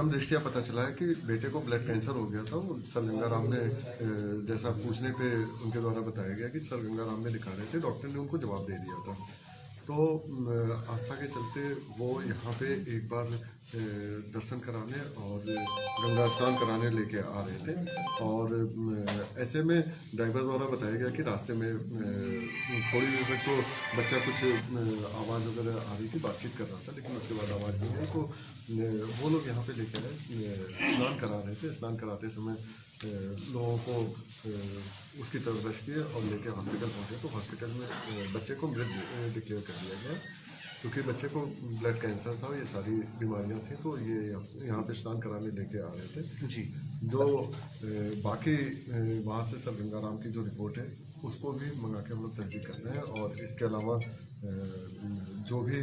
प्रथम दृष्टिया पता चला है कि बेटे को ब्लड कैंसर हो गया था। वो सर गंगाराम में जैसा पूछने पे उनके द्वारा बताया गया कि सर गंगाराम में दिखा रहे थे, डॉक्टर ने उनको जवाब दे दिया था। तो आस्था के चलते वो यहाँ पे एक बार दर्शन कराने और गंगा स्नान कराने लेके आ रहे थे। और ऐसे में ड्राइवर द्वारा बताया गया कि रास्ते में थोड़ी देर तक तो बच्चा कुछ आवाज़ वगैरह आ रही थी, बातचीत कर रहा था, लेकिन उसके बाद आवाज़ नहीं आई। तो वो लोग यहाँ पे लेके आए, स्नान करा रहे थे। स्नान कराते समय लोगों को उसकी तरफ रश किए और लेके हॉस्पिटल पहुँचे। तो हॉस्पिटल में बच्चे को मृत डिक्लेयर कर दिया गया, क्योंकि बच्चे को ब्लड कैंसर था, ये सारी बीमारियां थी। तो ये यहाँ पे स्नान कराने लेके आ रहे थे जी। जो बाकी वहाँ से सर गंगाराम की जो रिपोर्ट है उसको भी मंगा के हम लोग तस्दीक कर रहे हैं, और इसके अलावा जो भी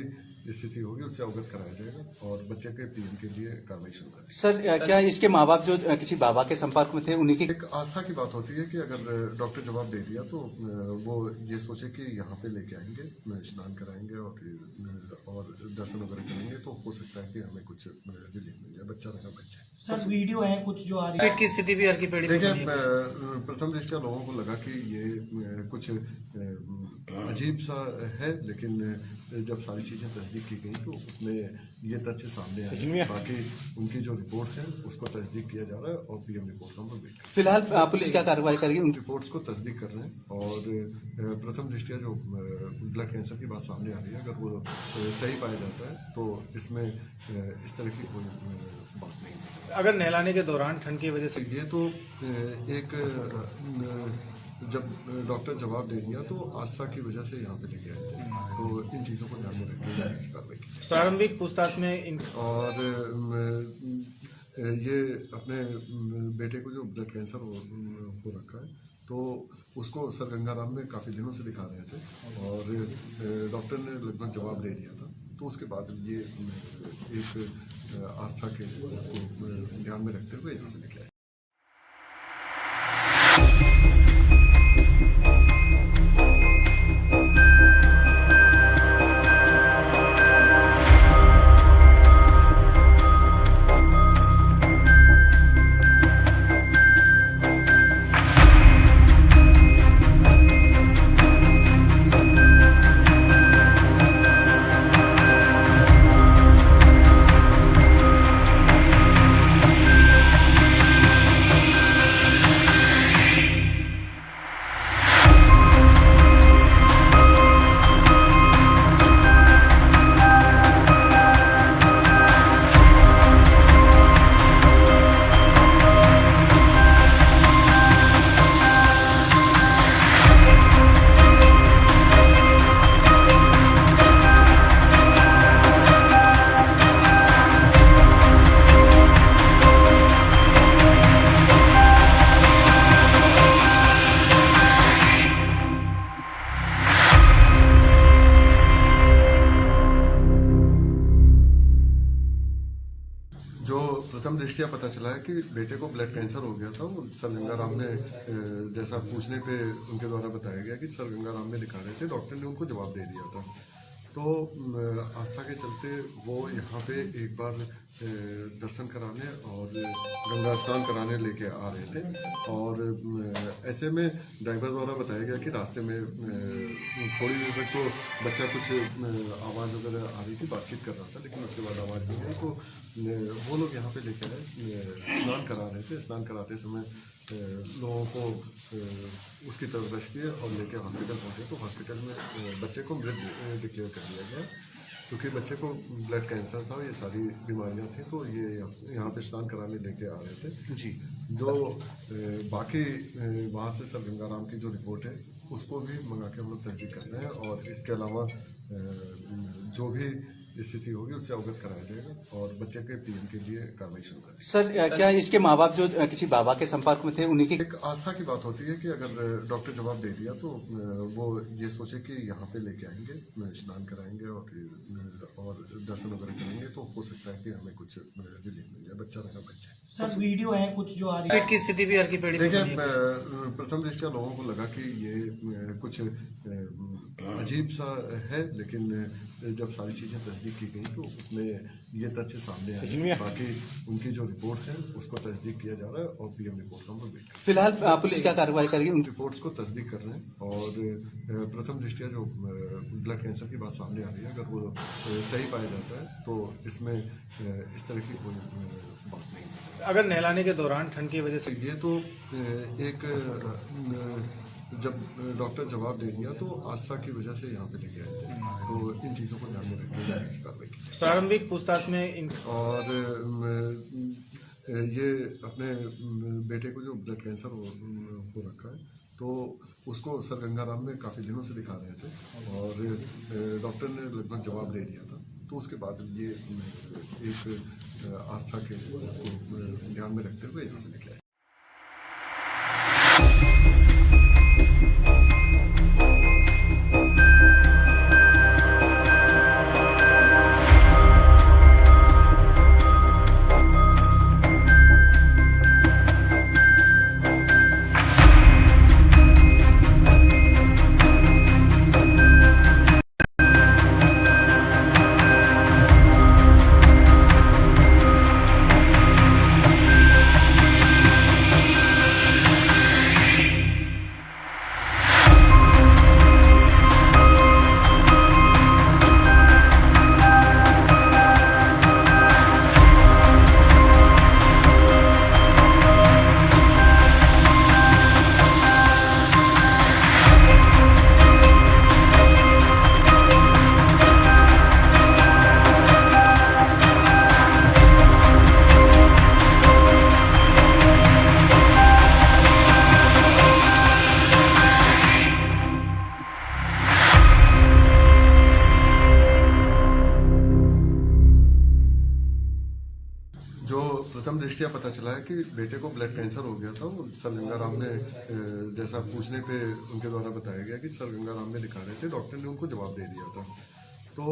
स्थिति होगी उससे अवगत कराया जाएगा और बच्चे के पीएम के लिए कार्रवाई शुरू करें। सर, क्या इसके माँ बाप जो किसी बाबा के संपर्क में थे उन्हीं की एक आस्था की बात होती है कि अगर डॉक्टर जवाब दे दिया तो वो ये सोचे कि यहाँ पे लेके आएंगे, स्नान कराएंगे और दर्शन वगैरह करेंगे, तो हो सकता है कि हमें कुछ रिलीफ मिल जाए। बच्चा रहेगा बच्चे। सर, वीडियो है कुछ जो आ रही है, पेट की स्थिति भी हल्की पेट देखिए, प्रथम दृष्टया लोगों को लगा कि ये कुछ अजीब सा है, लेकिन जब सारी चीज़ें तस्दीक की गई तो उसमें ये तथ्य सामने आए। बाकी उनकी जो रिपोर्ट्स हैं उसको तस्दीक किया जा रहा है और पीएम रिपोर्ट का हम लोग वेट कर रहे हैं। फिलहाल पुलिस क्या कार्रवाई करेगी? उन रिपोर्ट्स को तस्दीक कर रहे हैं और प्रथम दृष्टिया जो ब्लड कैंसर की बात सामने आ रही है, अगर वो सही पाया जाता है तो इसमें इस तरह की कोई बात नहीं है। अगर नहलाने के दौरान ठंड की वजह से ये तो एक जब डॉक्टर जवाब दे दिया तो आस्था की वजह से यहाँ पे लेके आए थे, तो इन चीज़ों को ध्यान में रखते हुए कार्रवाई की जाए। प्रारंभिक पूछताछ में और ये अपने बेटे को जो ब्लड कैंसर हो रखा है, तो उसको सर गंगाराम में काफ़ी दिनों से दिखा रहे थे और डॉक्टर ने लगभग जवाब दे दिया था। तो उसके बाद ये एक आस्था के ध्यान में रखते हुए यहाँ पे लेके आए। प्रथम दृष्टिया पता चला है कि बेटे को ब्लड कैंसर हो गया था। वो सर गंगाराम में जैसा पूछने पे उनके द्वारा बताया गया कि सर गंगाराम में दिखा रहे थे, डॉक्टर ने उनको जवाब दे दिया था। तो आस्था के चलते वो यहाँ पे एक बार दर्शन कराने और गंगा स्नान कराने लेके आ रहे थे। और ऐसे में ड्राइवर द्वारा बताया गया कि रास्ते में थोड़ी देर तक तो बच्चा कुछ आवाज़ वगैरह आ रही थी, बातचीत कर रहा था, लेकिन उसके बाद आवाज़ नहीं आई। तो वो लोग यहाँ पे लेके आए, स्नान करा रहे थे। स्नान कराते समय लोगों को उसकी तरफ रश किए और लेके हॉस्पिटल पहुँचे। तो हॉस्पिटल में बच्चे को मृत डिक्लेयर कर दिया गया, क्योंकि बच्चे को ब्लड कैंसर था, ये सारी बीमारियां थी। तो ये यहाँ पे स्नान कराने लेके आ रहे थे जी। जो बाकी वहाँ से सर गंगाराम की जो रिपोर्ट है उसको भी मंगा के हम लोग तस्दीक कर रहे हैं, और इसके अलावा जो भी स्थिति होगी उससे अवगत कराया जाएगा और बच्चे के पीएम के लिए कार्रवाई शुरू करें। सर, क्या इसके माँ बाप जो किसी बाबा के संपर्क में थे उन्हीं की एक आस्था की बात होती है कि अगर डॉक्टर जवाब दे दिया तो वो ये सोचे कि यहाँ पे लेके आएंगे, स्नान कराएंगे और दर्शन वगैरह करेंगे, तो हो सकता है कि हमें कुछ रिलीफ मिल जाए। बच्चा रहेगा बच्चे। सर, वीडियो है कुछ जो आ रही है, पेट की स्थिति भी हल्की पेट। देखिए, प्रथम दृष्टिया लोगों को लगा कि ये कुछ अजीब सा है, लेकिन जब सारी चीज़ें तस्दीक की गई तो उसमें ये तथ्य सामने आए। बाकी उनकी जो रिपोर्ट्स हैं उसको तस्दीक किया जा रहा है और पीएम रिपोर्ट का हम लोग वेट कर रहे हैं। फिलहाल पुलिस क्या कार्रवाई करेगी? उन रिपोर्ट्स को तस्दीक कर रहे हैं और प्रथम दृष्टिया जो ब्लड कैंसर की बात सामने आ रही है, अगर वो सही पाया जाता है तो इसमें इस तरह की कोई बात नहीं है। अगर नहलाने के दौरान ठंड की वजह से ये तो एक जब डॉक्टर जवाब दे दिया तो आस्था की वजह से यहाँ पे लेके आए थे, तो इन चीज़ों को ध्यान में रखते हुए कार्रवाई की जाए। प्रारंभिक पूछताछ में और ये अपने बेटे को जो ब्लड कैंसर हो रखा है तो उसको सर गंगाराम में काफ़ी दिनों से दिखा रहे थे और डॉक्टर ने लगभग जवाब दे दिया था, तो उसके बाद ये एक आस्था के उसको ध्यान में रखते हुए यहाँ पे लेके आए। जो प्रथम दृष्टिया पता चला है कि बेटे को ब्लड कैंसर हो गया था, वो सर गंगाराम में जैसा पूछने पे उनके द्वारा बताया गया कि सर गंगाराम में दिखा रहे थे, डॉक्टर ने उनको जवाब दे दिया था। तो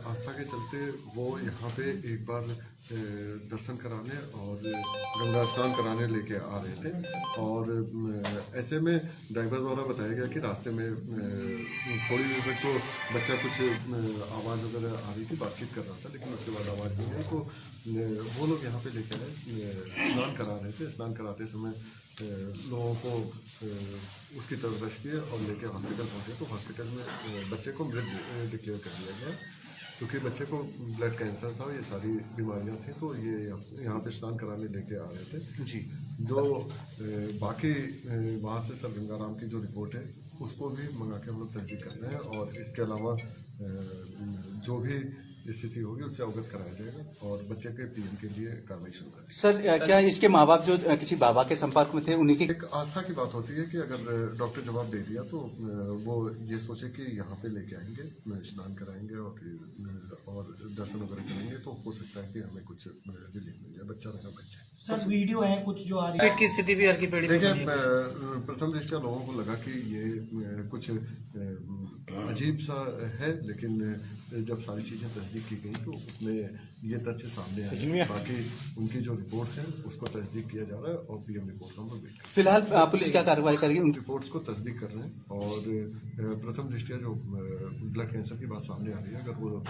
आस्था के चलते वो यहाँ पे एक बार दर्शन कराने और गंगा स्नान कराने लेके आ रहे थे और ऐसे में ड्राइवर द्वारा बताया गया कि रास्ते में थोड़ी देर तक तो बच्चा कुछ आवाज़ वगैरह आ रही थी, बातचीत कर रहा था, लेकिन उसके बाद आवाज़ नहीं आई। तो वो लोग यहाँ पे लेकर आए, स्नान करा रहे थे। स्नान कराते समय लोगों को उसकी तरफ रश किए और लेके हॉस्पिटल पहुँचे। तो हॉस्पिटल में बच्चे को मृत डिक्लेयर कर दिया गया क्योंकि बच्चे को ब्लड कैंसर था, ये सारी बीमारियां थी। तो ये यहाँ पे स्नान कराने लेके आ रहे थे जी। जो बाकी वहाँ से सर गंगाराम की जो रिपोर्ट है उसको भी मंगा के हम लोग तस्दीक कर रहे हैं और इसके अलावा जो भी स्थिति होगी उससे अवगत कराया जाएगा और बच्चे के पीएम के लिए कार्रवाई शुरू करें। सर क्या इसके माँ बाप जो किसी बाबा के संपर्क में थे उन्हीं की एक आस्था की बात होती है कि अगर डॉक्टर जवाब दे दिया तो वो ये सोचे कि यहाँ पे लेके आएंगे, स्नान कराएंगे और दर्शन वगैरह करेंगे, तो हो सकता है कि हमें कुछ रिलीफ मिल जाए। बच्चा रहा बच्चा। सर वीडियो है कुछ जो आ रही है, पेट की स्थिति भी हर की पेड़ी देखिए, प्रथम दृष्टया लोगों को लगा कि ये कुछ अजीब सा है, लेकिन जब सारी चीज़ें तस्दीक की गई तो उसमें ये तथ्य सामने आए। बाकी उनकी जो रिपोर्ट्स हैं उसको तस्दीक किया जा रहा है और पीएम रिपोर्ट का हम लोग वेट कर रहे हैं। फिलहाल पुलिस क्या कार्रवाई करेगी? उन रिपोर्ट्स को तस्दीक कर रहे हैं और प्रथम दृष्टिया जो ब्लड कैंसर की बात सामने आ रही है, अगर वो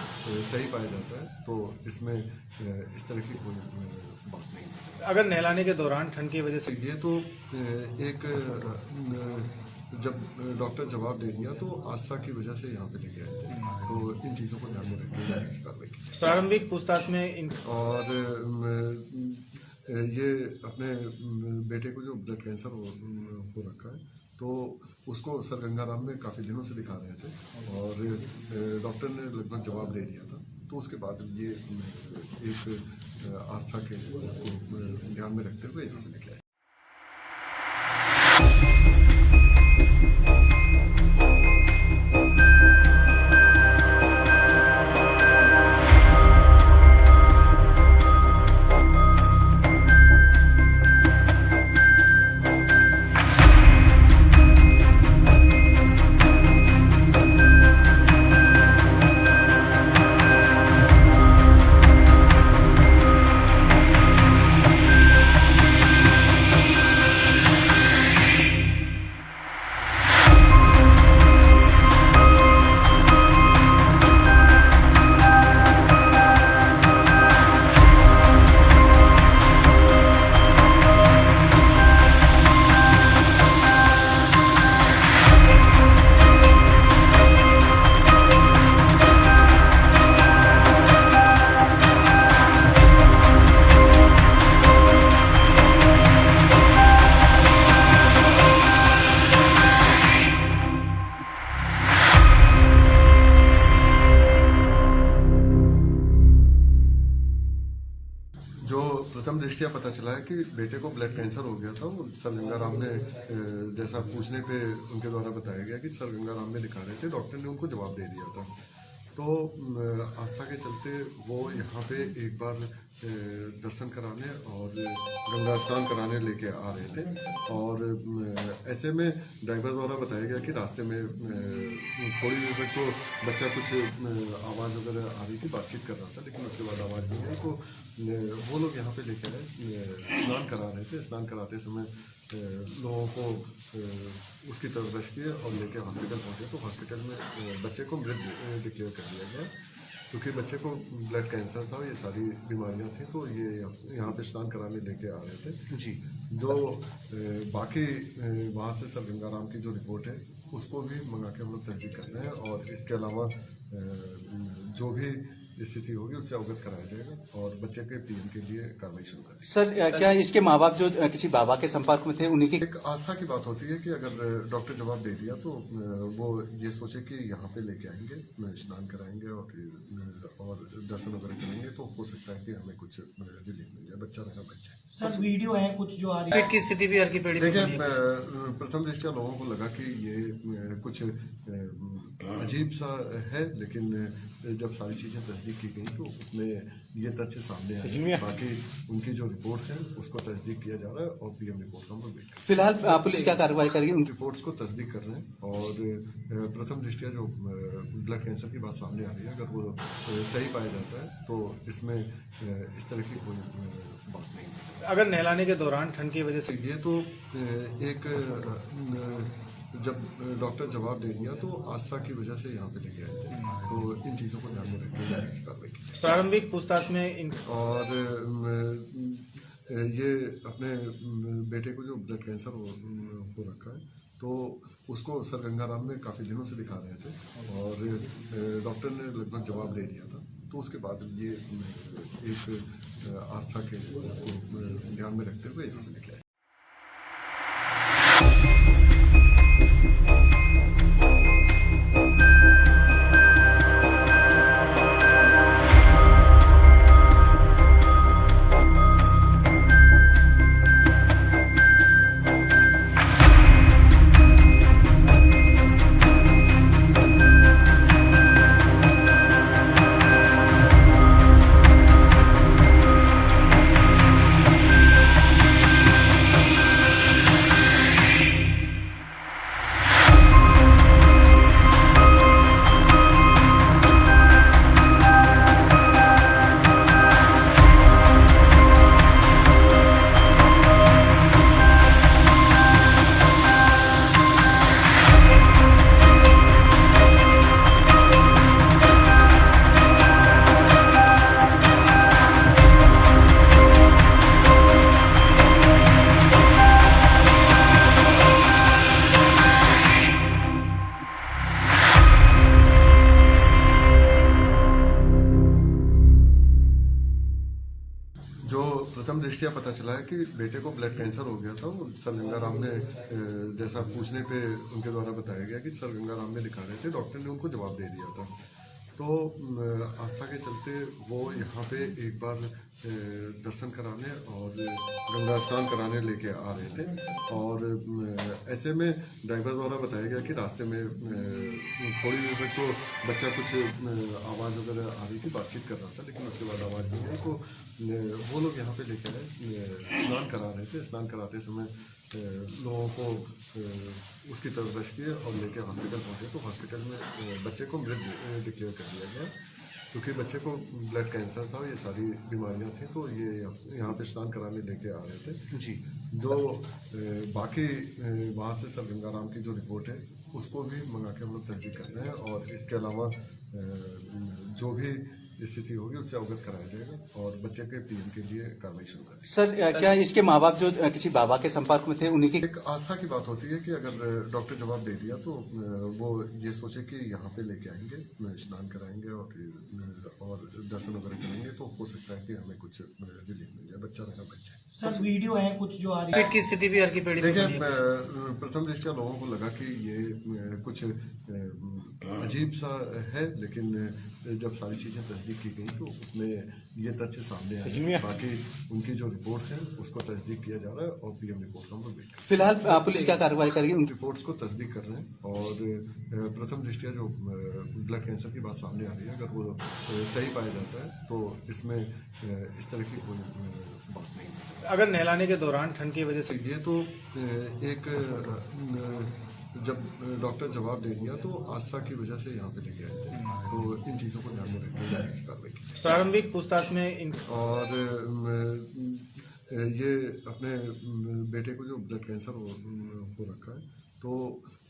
सही पाया जाता है तो इसमें इस तरह की कोई बात नहीं है। अगर नहलाने के दौरान ठंड की वजह से ये तो एक जब डॉक्टर जवाब दे दिया तो आस्था की वजह से यहाँ पे लेके आए थे, तो इन चीज़ों को ध्यान में रखते हुए कार्रवाई की जाए। प्रारंभिक पूछताछ में और ये अपने बेटे को जो ब्लड कैंसर हो रखा है तो उसको सर गंगाराम में काफ़ी दिनों से दिखा रहे थे और डॉक्टर ने लगभग जवाब दे दिया था। तो उसके बाद ये एक आस्था के उसको ध्यान में रखते हुए यहाँ पे लेके आए। प्रथम दृष्टिया पता चला है कि बेटे को ब्लड कैंसर हो गया था। वो सर गंगाराम में जैसा पूछने पे उनके द्वारा बताया गया कि सर गंगाराम में दिखा रहे थे, डॉक्टर ने उनको जवाब दे दिया था। तो आस्था के चलते वो यहाँ पे एक बार दर्शन कराने और गंगा स्नान कराने लेके आ रहे थे, और ऐसे में ड्राइवर द्वारा बताया गया कि रास्ते में थोड़ी देर तक तो बच्चा कुछ आवाज़ वगैरह आ रही थी, बातचीत कर रहा था, लेकिन उसके बाद आवाज़ नहीं आई। तो वो लोग यहाँ पे लेके आए, स्नान करा रहे थे। स्नान कराते समय लोगों को उसकी तरफ रश किए और लेके हॉस्पिटल पहुँचे। तो हॉस्पिटल में बच्चे को मृत डिक्लेयर कर दिया गया, क्योंकि बच्चे को ब्लड कैंसर था, ये सारी बीमारियां थी। तो ये यहाँ पे स्नान कराने लेके आ रहे थे जी। जो बाकी वहाँ से सर गंगाराम की जो रिपोर्ट है उसको भी मंगा के हम लोग तस्दीक कर रहे हैं, और इसके अलावा जो भी स्थिति होगी उससे अवगत कराया जाएगा और बच्चे के पीएम के लिए कार्रवाई शुरू करेंगे। सर क्या इसके माँ बाप जो किसी बाबा के संपर्क में थे उन्हीं की एक आस्था की बात होती है कि अगर डॉक्टर जवाब दे दिया तो वो ये सोचे कि यहाँ पे लेके आएंगे, स्नान कराएंगे और दर्शन वगैरह करेंगे, तो हो सकता है कि हमें कुछ रिलीफ मिल जाए। बच्चा रहा बच्चा। सर वीडियो है कुछ जो आ रही है पेट की स्थिति भी हर की पेड़ी में देखिए, प्रथम दृष्टया लोगों को लगा कि ये कुछ अजीब सा है, लेकिन जब सारी चीज़ें तस्दीक की गई तो उसमें ये तथ्य सामने आए। बाकी उनकी जो रिपोर्ट्स हैं उसको तस्दीक किया जा रहा है और पीएम रिपोर्ट का हम लोग वेट कर रहे हैं। फिलहाल पुलिस क्या कार्रवाई करेगी? उन रिपोर्ट्स को तस्दीक कर रहे हैं, और प्रथम दृष्टिया जो ब्लड कैंसर की बात सामने आ रही है, अगर वो सही पाया जाता है तो इसमें इस तरह की कोई बात नहीं है। अगर नहलाने के दौरान ठंड की वजह से ये तो एक जब डॉक्टर जवाब दे दिया तो आस्था की वजह से यहाँ पे लेके आए थे, तो इन चीज़ों को ध्यान में रखते हुए कार्रवाई की जाए। प्रारंभिक पूछताछ में और ये अपने बेटे को जो ब्लड कैंसर हो रखा है, तो उसको सर गंगाराम में काफ़ी दिनों से दिखा रहे थे, और डॉक्टर ने लगभग जवाब दे दिया था। तो उसके बाद ये एक आस्था के ध्यान में रखते हुए यहाँ पे लेके आए। प्रथम दृष्टिया पता चला है कि बेटे को ब्लड कैंसर हो गया था। वो सर गंगाराम में जैसा पूछने पे उनके द्वारा बताया गया कि सर गंगाराम में दिखा रहे थे, डॉक्टर ने उनको जवाब दे दिया था। तो आस्था के चलते वो यहाँ पे एक बार दर्शन कराने और गंगा स्नान कराने लेके आ रहे थे, और ऐसे में ड्राइवर द्वारा बताया गया कि रास्ते में थोड़ी देर तक तो बच्चा कुछ आवाज़ वगैरह आ रही थी, बातचीत कर रहा था, लेकिन उसके बाद आवाज़ नहीं आई। तो वो लोग यहाँ पे लेके आए, स्नान करा रहे थे। स्नान कराते समय लोगों को उसकी तरफ रश किए और लेके हॉस्पिटल पहुँचे। तो हॉस्पिटल में बच्चे को मृत डिक्लेयर कर दिया गया, क्योंकि बच्चे को ब्लड कैंसर था, ये सारी बीमारियां थी। तो ये यहाँ पे स्नान कराने लेके आ रहे थे जी। जो बाकी वहाँ से सर गंगाराम की जो रिपोर्ट है उसको भी मंगा के हम लोग तस्दीक कर रहे हैं, और इसके अलावा जो भी स्थिति होगी उससे अवगत कराया जाएगा और बच्चे के पीएम के लिए कार्रवाई शुरू करेंगे। सर क्या इसके माँ बाप जो किसी बाबा के संपर्क में थे उन्हीं की एक आस्था की बात होती है कि अगर डॉक्टर जवाब दे दिया तो वो ये सोचे कि यहाँ पे लेके आएंगे, स्नान कराएंगे और दर्शन वगैरह करेंगे, तो हो सकता है कि हमें कुछ रिलीफ मिल जाए। बच्चा रहा बच्चा। सर वीडियो है कुछ जो आ रही है पेट की स्थिति भी हर की पेड़ी में देखिए, प्रथम दृष्टिया लोगों को लगा कि ये कुछ अजीब सा है, लेकिन जब सारी चीज़ें तस्दीक की गई तो उसमें ये तथ्य सामने आए। बाकी उनकी जो रिपोर्ट्स हैं उसको तस्दीक किया जा रहा है और पीएम रिपोर्ट का हम लोग वेट कर रहे हैं। फिलहाल पुलिस क्या कार्रवाई करेगी? उन रिपोर्ट्स को तस्दीक कर रहे हैं और प्रथम दृष्टिया जो ब्लड कैंसर की बात सामने आ रही है, अगर वो सही पाया जाता है तो इसमें इस तरह की कोई बात नहीं है। अगर नहलाने के दौरान ठंड की वजह से ये तो एक जब डॉक्टर जवाब दे दिया तो आस्था की वजह से यहाँ पे लेके आए थे, तो इन चीज़ों को ध्यान में रखते हुए कार्रवाई की। प्रारंभिक पूछताछ में और ये अपने बेटे को जो ब्लड कैंसर हो रखा है तो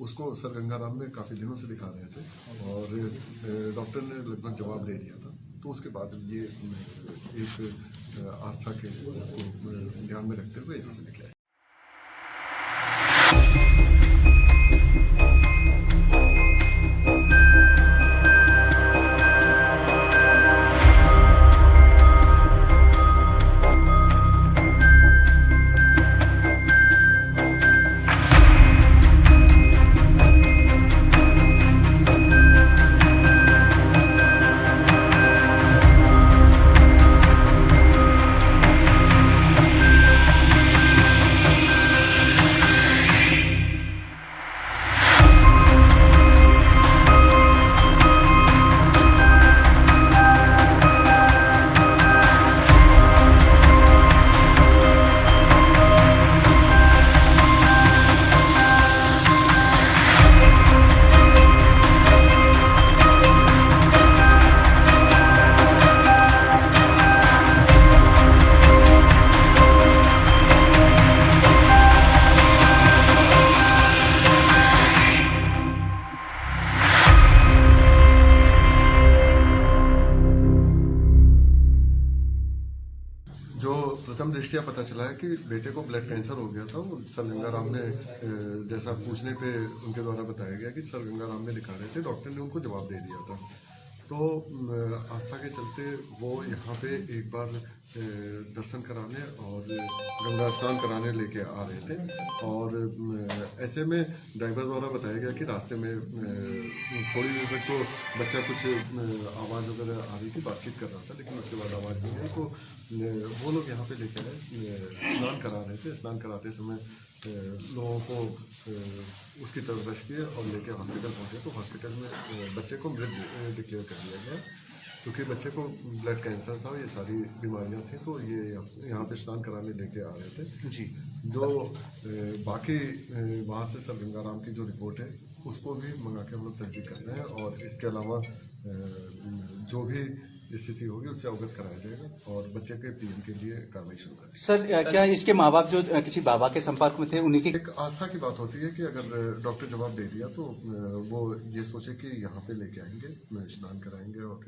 उसको सर गंगाराम में काफ़ी दिनों से दिखा रहे थे और डॉक्टर ने लगभग जवाब दे दिया था, तो उसके बाद ये एक आस्था के को ध्यान में रखते हुए यहाँ पे लेके आए। जो प्रथम दृष्टिया पता चला है कि बेटे को ब्लड कैंसर हो गया था, वो सर गंगाराम में जैसा पूछने पे उनके द्वारा बताया गया कि सर गंगाराम में दिखा रहे थे, डॉक्टर ने उनको जवाब दे दिया था। तो आस्था के चलते वो यहाँ पे एक बार दर्शन कराने और गंगा स्नान कराने लेके आ रहे थे और ऐसे में ड्राइवर द्वारा बताया गया कि रास्ते में थोड़ी देर तक तो बच्चा कुछ आवाज़ वगैरह आ रही थी, बातचीत कर रहा था, लेकिन उसके बाद आवाज़ नहीं आई। तो वो लोग यहाँ पे लेके आए, स्नान करा रहे थे। स्नान कराते समय लोगों को उसकी तरफ रश किए और लेके हॉस्पिटल पहुँचे, तो हॉस्पिटल में बच्चे को मृत डिक्लेयर कर दिया गया क्योंकि बच्चे को ब्लड कैंसर था, ये सारी बीमारियां थी। तो ये यहाँ पे स्नान कराने लेके आ रहे थे जी। जो बाकी वहाँ से सर गंगाराम की जो रिपोर्ट है उसको भी मंगा के हम लोग तस्दीक कर रहे हैं और इसके अलावा जो भी स्थिति होगी उससे अवगत कराया जाएगा और बच्चे के पीएम के लिए कार्रवाई शुरू करेंगे। सर क्या इसके माँ बाप जो किसी बाबा के संपर्क में थे उन्हीं की एक आस्था की बात होती है कि अगर डॉक्टर जवाब दे दिया तो वो ये सोचे कि यहाँ पे लेके आएंगे, स्नान कराएंगे और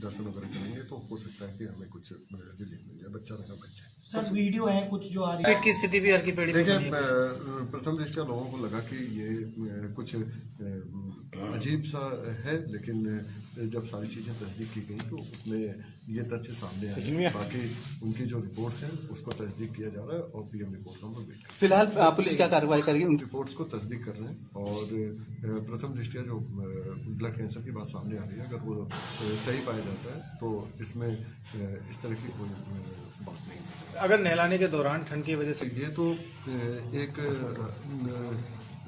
दर्शन वगैरह करेंगे, तो हो सकता है कि हमें कुछ रिलीफ मिल जाए, बच्चा रहा बच्चा। सर वीडियो है कुछ जो आ रही पेट की स्थिति भी हर की पेड़ी में देखिए, बनी है। प्रथम दृष्टया लोगों को लगा कि ये कुछ अजीब सा है, लेकिन जब सारी चीज़ें तस्दीक की गई तो उसमें ये तथ्य सामने आए। बाकी उनकी जो रिपोर्ट्स हैं उसको तस्दीक किया जा रहा है और पीएम रिपोर्ट का हम लोग वेट कर रहे हैं। फिलहाल पुलिस क्या कार्रवाई करेगी? उन रिपोर्ट्स को तस्दीक कर रहे हैं और प्रथम दृष्टिया जो ब्लड कैंसर की बात सामने आ रही है, अगर वो सही पाया जाता है तो इसमें इस तरह की कोई बात नहीं है। अगर नहलाने के दौरान ठंड की वजह से ये तो एक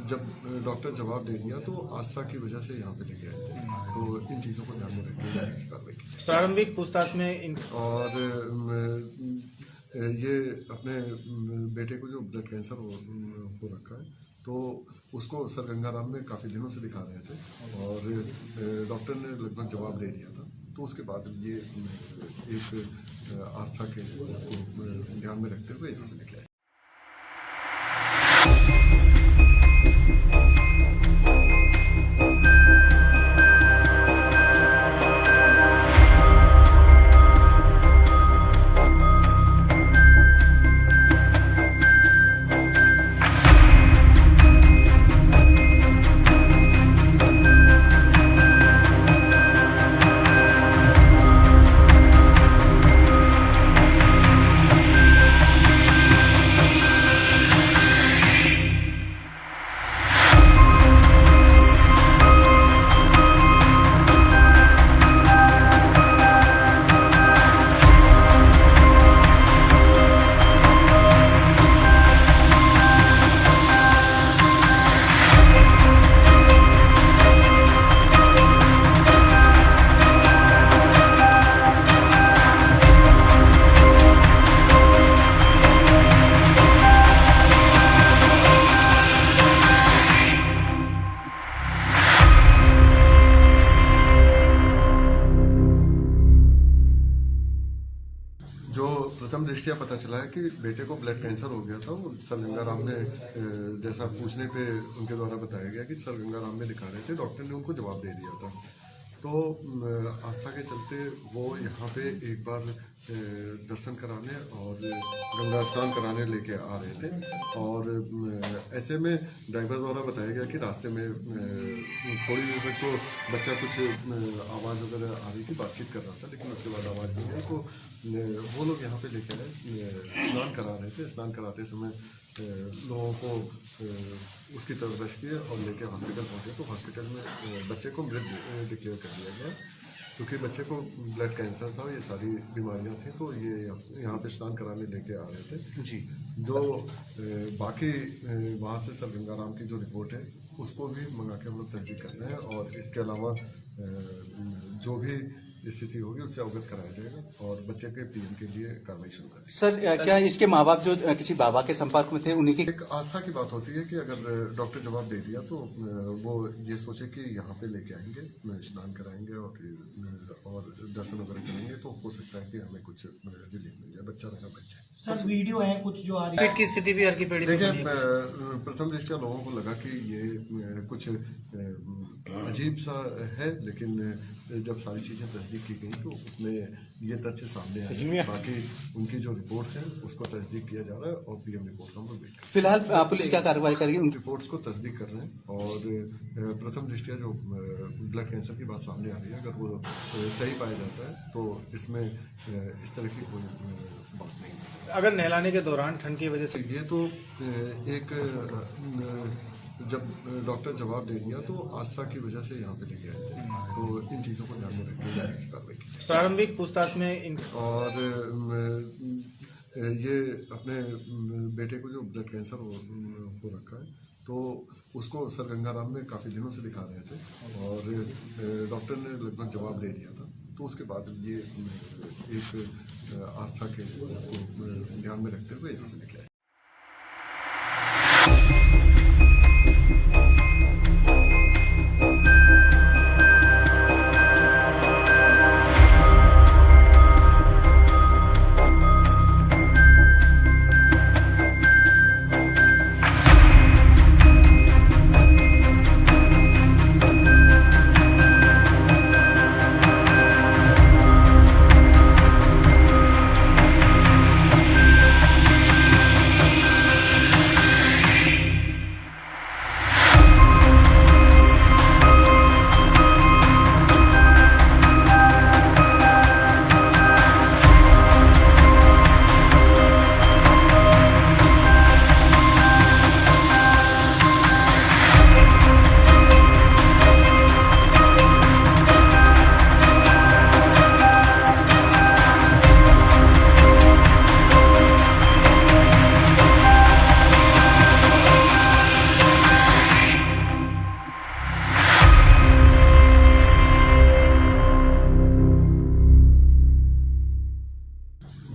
जब डॉक्टर जवाब दे दिया तो आस्था की वजह से यहाँ पे लेके आए थे, तो इन चीज़ों को ध्यान में रखते हुए कार्रवाई की। प्रारंभिक पूछताछ में और ये अपने बेटे को जो ब्लड कैंसर हो रखा है तो उसको सर गंगाराम में काफ़ी दिनों से दिखा रहे थे और डॉक्टर ने लगभग जवाब दे दिया था, तो उसके बाद ये एक आस्था के को ध्यान में रखते हुए यहाँ पे लेके आए। प्रथम दृष्टिया पता चला है कि बेटे को ब्लड कैंसर हो गया था। वो सर गंगाराम में जैसा पूछने पे उनके द्वारा बताया गया कि सर गंगाराम में दिखा रहे थे, डॉक्टर ने उनको जवाब दे दिया था। तो आस्था के चलते वो यहाँ पे एक बार दर्शन कराने और गंगा स्नान कराने लेके आ रहे थे, और ऐसे में ड्राइवर द्वारा बताया गया कि रास्ते में थोड़ी देर तक तो बच्चा कुछ आवाज़ वगैरह आ रही थी, बातचीत कर रहा था, लेकिन उसके बाद आवाज़ नहीं आई। तो वो लोग यहाँ पे लेके आए, स्नान करा रहे थे। स्नान कराते समय लोगों को उसकी तरफ रश किए और लेके हॉस्पिटल पहुँचे। तो हॉस्पिटल में बच्चे को मृत डिक्लेयर कर दिया गया, क्योंकि बच्चे को ब्लड कैंसर था, ये सारी बीमारियां थी। तो ये यहाँ पे स्नान कराने लेके आ रहे थे जी। जो बाकी वहाँ से सर गंगाराम की जो रिपोर्ट है उसको भी मंगा के हम लोग तस्दीक कर रहे हैं, और इसके अलावा जो भी स्थिति होगी उससे अवगत कराया जाएगा और बच्चे के पीएम के लिए कार्रवाई शुरू करें। सर क्या इसके माँ बाप जो किसी बाबा के संपर्क में थे उन्हीं की एक आस्था की बात होती है कि अगर डॉक्टर जवाब दे दिया तो वो ये सोचे कि यहाँ पे लेके आएंगे, स्नान कराएंगे और दर्शन वगैरह करेंगे, तो हो सकता है कि हमें कुछ रिलीफ मिल जाए, बच्चा रहेगा बच्चे। सर वीडियो है कुछ जो आ रही पेट की स्थिति भी हर की पेड़ी देखिए, प्रथम दृष्टया लोगों को लगा कि ये कुछ अजीब सा है, लेकिन जब सारी चीज़ें तस्दीक की गई तो उसमें ये तथ्य सामने आए। बाकी उनकी जो रिपोर्ट्स हैं उसको तस्दीक किया जा रहा है और पीएम रिपोर्ट का हम लोग वेट कर रहे हैं। फिलहाल पुलिस क्या कार्रवाई करेगी? उन रिपोर्ट्स को तस्दीक कर रहे हैं, और प्रथम दृष्टया जो ब्लड कैंसर की बात सामने आ रही है, अगर वो सही पाया जाता है तो इसमें इस तरह की कोई बात नहीं है। अगर नहलाने के दौरान ठंड की वजह से ये तो एक जब डॉक्टर जवाब दे दिया तो आस्था की वजह से यहाँ पे लेके आए थे, तो इन चीज़ों को ध्यान में रखते हुए कार्रवाई की। प्रारंभिक पूछताछ में और ये अपने बेटे को जो ब्लड कैंसर हो रखा है, तो उसको सर गंगाराम में काफ़ी दिनों से दिखा रहे थे, और डॉक्टर ने लगभग जवाब दे दिया था। तो उसके बाद ये एक आस्था के ध्यान में रखते हुए यहाँ पे लेके आए।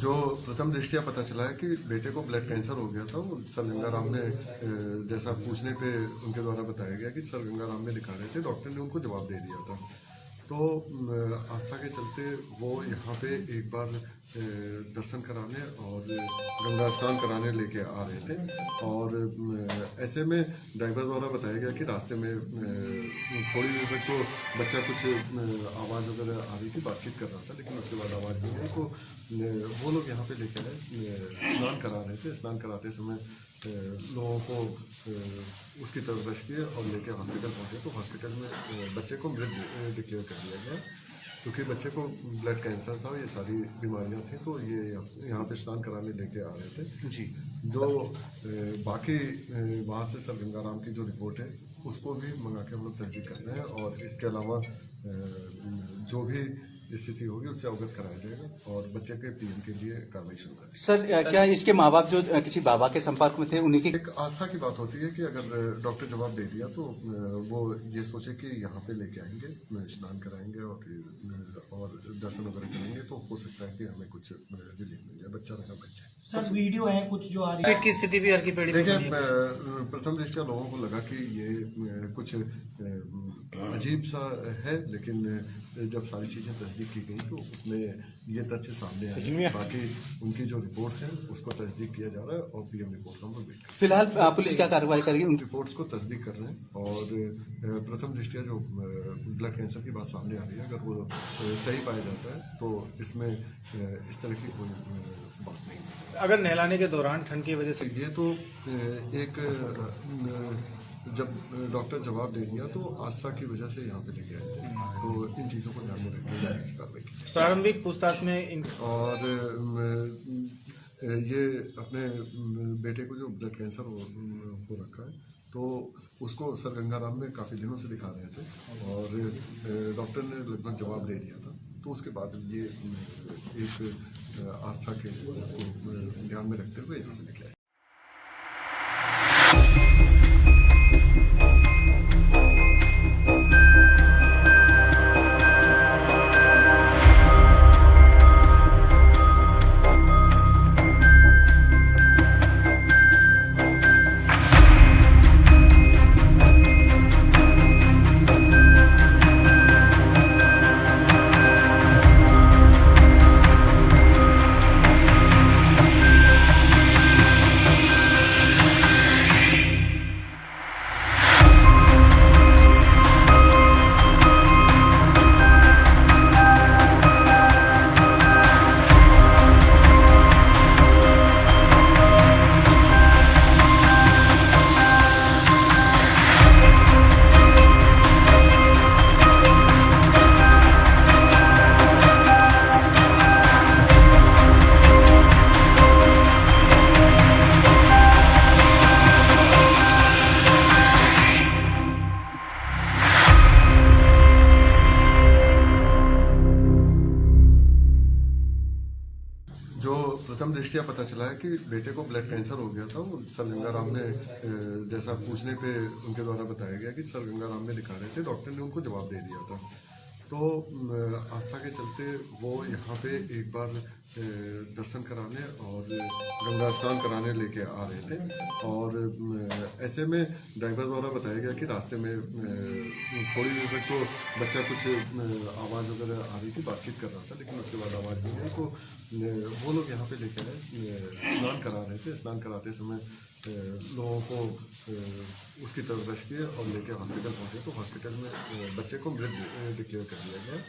जो प्रथम दृष्टिया पता चला है कि बेटे को ब्लड कैंसर हो गया था। वो सर गंगाराम में जैसा पूछने पे उनके द्वारा बताया गया कि सर गंगाराम में दिखा रहे थे, डॉक्टर ने उनको जवाब दे दिया था। तो आस्था के चलते वो यहाँ पे एक बार दर्शन कराने और गंगा स्नान कराने लेके आ रहे थे, और ऐसे में ड्राइवर द्वारा बताया गया कि रास्ते में थोड़ी देर तक तो बच्चा कुछ आवाज़ वगैरह आ रही थी, बातचीत कर रहा था, लेकिन उसके बाद आवाज़ नहीं आई। तो वो लोग यहाँ पे लेके आए, स्नान करा रहे थे। स्नान कराते समय लोगों को उसकी तरफ रश किए और लेके हॉस्पिटल पहुँचे। तो हॉस्पिटल में बच्चे को मृत डिक्लेयर कर दिया गया, क्योंकि बच्चे को ब्लड कैंसर था, ये सारी बीमारियां थी। तो ये यहाँ पे स्नान कराने लेके आ रहे थे जी। जो बाकी वहाँ से सर गंगाराम की जो रिपोर्ट है उसको भी मंगा के हम लोग तस्दीक कर रहे हैं, और इसके अलावा जो भी स्थिति होगी उससे अवगत कराया जाएगा और बच्चे के पीएम के लिए कार्रवाई शुरू करें। सर क्या इसके माँ बाप जो किसी बाबा के संपर्क में थे उन्हीं की एक आस्था की बात होती है कि अगर डॉक्टर जवाब दे दिया तो वो ये सोचे कि यहाँ पे लेके आएंगे, स्नान कराएंगे और दर्शन वगैरह करेंगे, तो हो सकता है कि हमें कुछ रिलीफ मिल जाए, बच्चा रहेगा बच्चे। सर वीडियो है कुछ जो आ रही पेट की स्थिति भी हर की पेड़ी देखिए, प्रथम दृष्टया लोगों को लगा कि ये कुछ अजीब सा है, लेकिन जब सारी चीज़ें तस्दीक की गई तो उसमें ये तथ्य सामने आए। बाकी उनकी जो रिपोर्ट्स हैं उसको तस्दीक किया जा रहा है और पीएम रिपोर्ट का हम लोग वेट कर रहे हैं। फिलहाल पुलिस क्या कार्रवाई करेगी? उन रिपोर्ट्स को तस्दीक कर रहे हैं और प्रथम दृष्टिया जो ब्लड कैंसर की बात सामने आ रही है, अगर वो सही पाया जाता है तो इसमें इस तरह की कोई बात नहीं है। अगर नहलाने के दौरान ठंड की वजह से ये तो एक जब डॉक्टर जवाब दे दिया तो आस्था की वजह से यहाँ पे लेके आए थे, तो इन चीज़ों को ध्यान में रखते हुए कार्रवाई की प्रारंभिक पूछताछ में और ये अपने बेटे को जो ब्लड कैंसर हो रखा है तो उसको सर गंगाराम में काफ़ी दिनों से दिखा रहे थे और डॉक्टर ने लगभग जवाब दे दिया था, तो उसके बाद ये एक आस्था के को ध्यान में रखते हुए यहाँ पे लेके आए। जो प्रथम दृष्टिया पता चला है कि बेटे को ब्लड कैंसर हो गया था, वो सर गंगाराम में जैसा पूछने पे उनके द्वारा बताया गया कि सर गंगाराम में दिखा रहे थे, डॉक्टर ने उनको जवाब दे दिया था। तो आस्था के चलते वो यहाँ पे एक बार दर्शन कराने और गंगा स्नान कराने लेके आ रहे थे और ऐसे में ड्राइवर द्वारा बताया गया कि रास्ते में थोड़ी देर तक तो बच्चा कुछ आवाज़ वगैरह आ रही थी, बातचीत कर रहा था, लेकिन उसके बाद आवाज़ नहीं आई, तो वो लोग यहाँ पे लेके आए, स्नान करा रहे थे। स्नान कराते समय लोगों को उसकी तरफ रश किए और लेके हॉस्पिटल पहुँचे, तो हॉस्पिटल में बच्चे को मृत डिक्लेयर कर दिया गया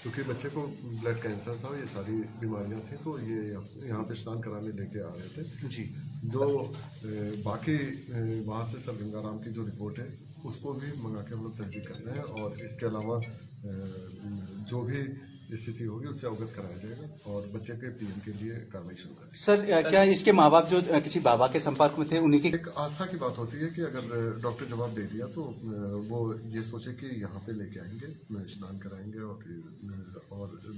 क्योंकि बच्चे को ब्लड कैंसर था, ये सारी बीमारियां थी, तो ये यहाँ पे स्नान कराने लेके आ रहे थे जी। जो बाकी वहाँ से सर गंगाराम की जो रिपोर्ट है उसको भी मंगा के हम लोग तस्दीक कर रहे हैं और इसके अलावा जो भी स्थिति होगी उससे अवगत कराया जाएगा और बच्चे के पीएम के लिए कार्रवाई शुरू करें। सर क्या इसके माँ बाप जो किसी बाबा के संपर्क में थे उन्हीं की एक आस्था की बात होती है कि अगर डॉक्टर जवाब दे दिया तो वो ये सोचे कि यहाँ पे लेके आएंगे, स्नान कराएंगे और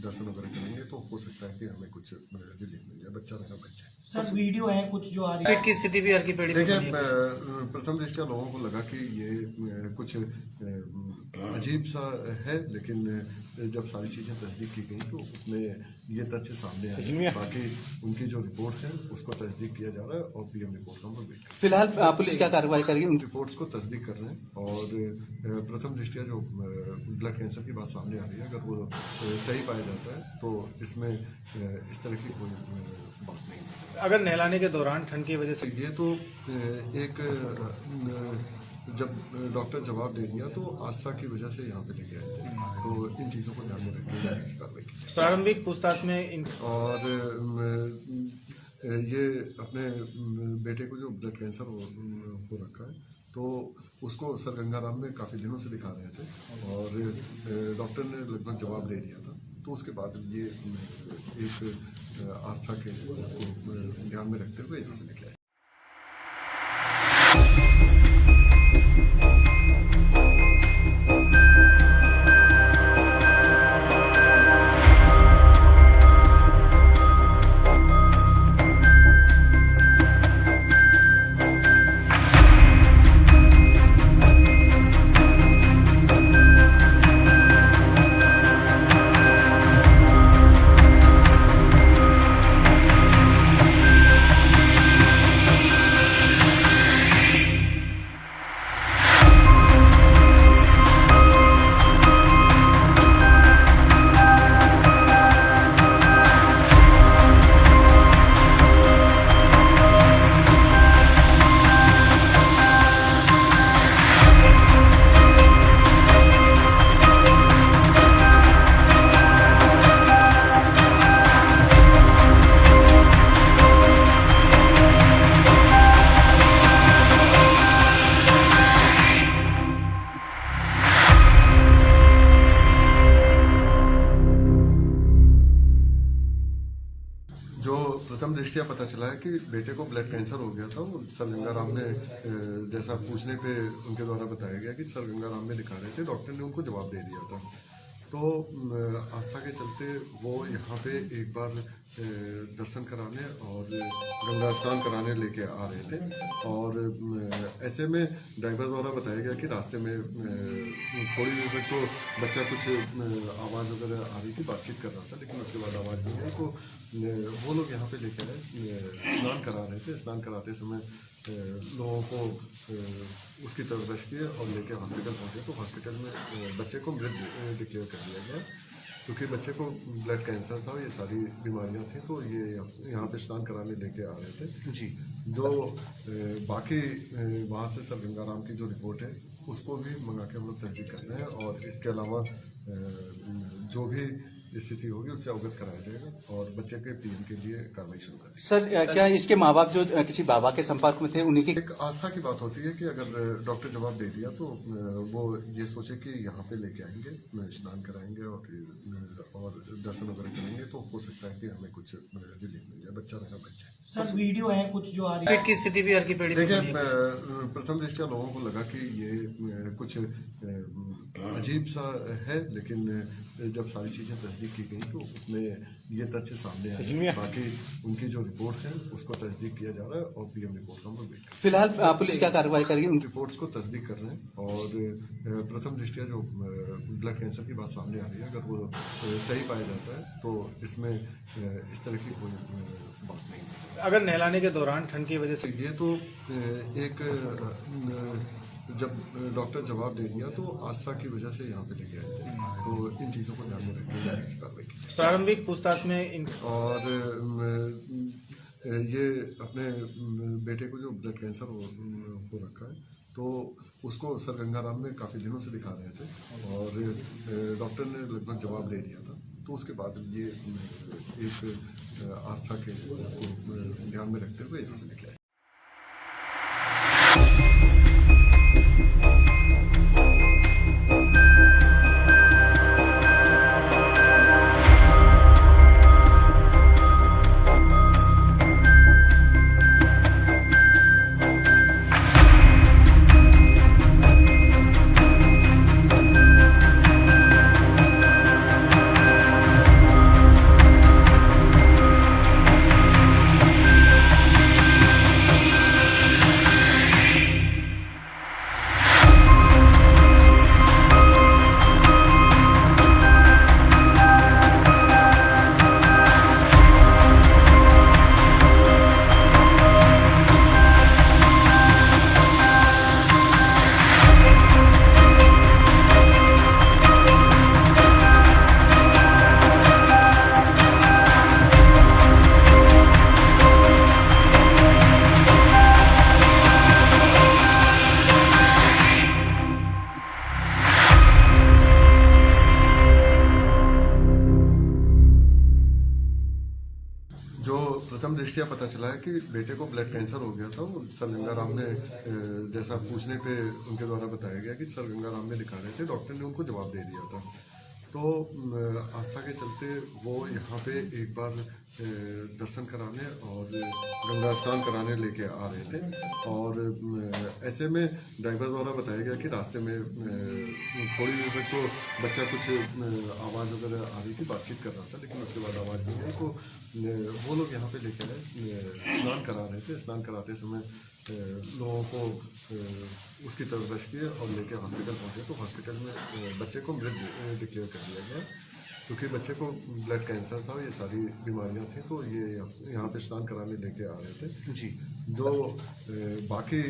दर्शन वगैरह करेंगे, तो हो सकता है कि हमें कुछ रिलीफ मिल जाए, बच्चा रहेगा बच्चे। सर वीडियो है कुछ जो आ रही पेट की स्थिति भी हल्की पेड़ी देखिए, प्रथम दृष्टया लोगों को लगा कि ये कुछ अजीब सा है, लेकिन जब सारी चीज़ें तस्दीक की गई तो उसमें ये तथ्य सामने आए। बाकी उनकी जो रिपोर्ट्स हैं उसको तस्दीक किया जा रहा है और पीएम रिपोर्ट का हम लोग वेट कर रहे हैं। फिलहाल पुलिस क्या कार्रवाई करेगी? उन रिपोर्ट्स को तस्दीक कर रहे हैं और प्रथम दृष्टिया जो ब्लड कैंसर की बात सामने आ रही है, अगर वो सही पाया जाता है तो इसमें इस तरह की कोई बात नहीं है। अगर नहलाने के दौरान ठंड की वजह से ये तो एक जब डॉक्टर जवाब दे दिया तो आस्था की वजह से यहाँ पे लेके आए थे, तो इन चीज़ों को ध्यान में रखते हुए कार्रवाई की प्रारंभिक पूछताछ में और ये अपने बेटे को जो ब्लड कैंसर हो रखा है तो उसको सर गंगाराम में काफ़ी दिनों से दिखा रहे थे और डॉक्टर ने लगभग जवाब दे दिया था, तो उसके बाद ये एक आस्था के को ध्यान में रखते हुए यहाँ पे लेके आए। प्रथम दृष्टिया पता चला है कि बेटे को ब्लड कैंसर हो गया था। वो सर गंगाराम में जैसा पूछने पे उनके द्वारा बताया गया कि सर गंगाराम में दिखा रहे थे, डॉक्टर ने उनको जवाब दे दिया था। तो आस्था के चलते वो यहाँ पे एक बार दर्शन कराने और गंगा स्नान कराने लेके आ रहे थे, और ऐसे में ड्राइवर द्वारा बताया गया कि रास्ते में थोड़ी देर तक तो बच्चा कुछ आवाज़ वगैरह आ रही थी, बातचीत कर रहा था, लेकिन उसके बाद आवाज़ नहीं आई। तो वो लोग यहाँ पे लेके आए, स्नान करा रहे थे। स्नान कराते समय लोगों को उसकी तरफ रश किए और लेके हॉस्पिटल पहुँचे। तो हॉस्पिटल में बच्चे को मृत डिक्लेयर कर दिया गया, क्योंकि बच्चे को ब्लड कैंसर था, ये सारी बीमारियां थी। तो ये यहाँ पे स्नान कराने लेके आ रहे थे जी। जो बाकी वहाँ से सर गंगाराम की जो रिपोर्ट है उसको भी मंगा के हम लोग तस्दीक कर रहे हैं, और इसके अलावा जो भी स्थिति होगी उससे अवगत कराया जाएगा और बच्चे के पीएम के लिए कार्रवाई शुरू करें। सर क्या इसके माँ बाप जो किसी बाबा के संपर्क में थे उन्हीं की एक आस्था की बात होती है कि अगर डॉक्टर जवाब दे दिया तो वो ये सोचे कि यहाँ पे लेके आएंगे, स्नान कराएंगे और दर्शन वगैरह करेंगे, तो हो सकता है कि हमें कुछ रिलीफ मिल जाए। बच्चा रहेगा बच्चे। सर वीडियो है कुछ जो आ रही पेट की स्थिति भी हर की पेड़ी देखिए, प्रथम दृष्टया लोगों को लगा कि ये कुछ अजीब सा है, लेकिन जब सारी चीज़ें तस्दीक की गई तो उसमें ये तथ्य सामने आए। बाकी उनकी जो रिपोर्ट्स हैं उसको तस्दीक किया जा रहा है और पीएम रिपोर्ट का हम लोग वेट कर रहे हैं। फिलहाल पुलिस क्या कार्रवाई करेगी? उन रिपोर्ट्स को तस्दीक कर रहे हैं, और प्रथम दृष्टिया जो ब्लड कैंसर की बात सामने आ रही है, अगर वो सही पाया जाता है तो इसमें इस तरह की कोई बात नहीं है। अगर नहलाने के दौरान ठंड की वजह से ये तो एक जब डॉक्टर जवाब दे दिया तो आस्था की वजह से यहाँ पे लेके आए थे, तो इन चीज़ों को ध्यान में रखते हुए कार्रवाई की जाए। प्रारंभिक पूछताछ में और ये अपने बेटे को जो ब्लड कैंसर हो रखा है, तो उसको सर गंगाराम में काफ़ी दिनों से दिखा रहे थे, और डॉक्टर ने लगभग जवाब दे दिया था। तो उसके बाद ये एक आस्था के ध्यान में रखते हुए यहाँ पे लेके आए। प्रथम दृष्टिया पता चला है कि बेटे को ब्लड कैंसर हो गया था। वो सर गंगाराम में जैसा पूछने पे उनके द्वारा बताया गया कि सर गंगाराम में दिखा रहे थे, डॉक्टर ने उनको जवाब दे दिया था। तो आस्था के चलते वो यहाँ पे एक बार दर्शन कराने और गंगा स्नान कराने लेके आ रहे थे, और ऐसे में ड्राइवर द्वारा बताया गया कि रास्ते में थोड़ी देर तक तो बच्चा कुछ आवाज़ वगैरह आ रही थी, बातचीत कर रहा था, लेकिन उसके बाद आवाज़ नहीं आई। तो वो लोग यहाँ पे लेके आए, स्नान करा रहे थे। स्नान कराते समय लोगों को उसकी तरफ रश किए और लेके हॉस्पिटल पहुँचे। तो हॉस्पिटल में बच्चे को मृत डिक्लेयर कर दिया गया, क्योंकि बच्चे को ब्लड कैंसर था, ये सारी बीमारियां थी। तो ये यहाँ पे स्नान कराने लेके आ रहे थे जी। जो बाकी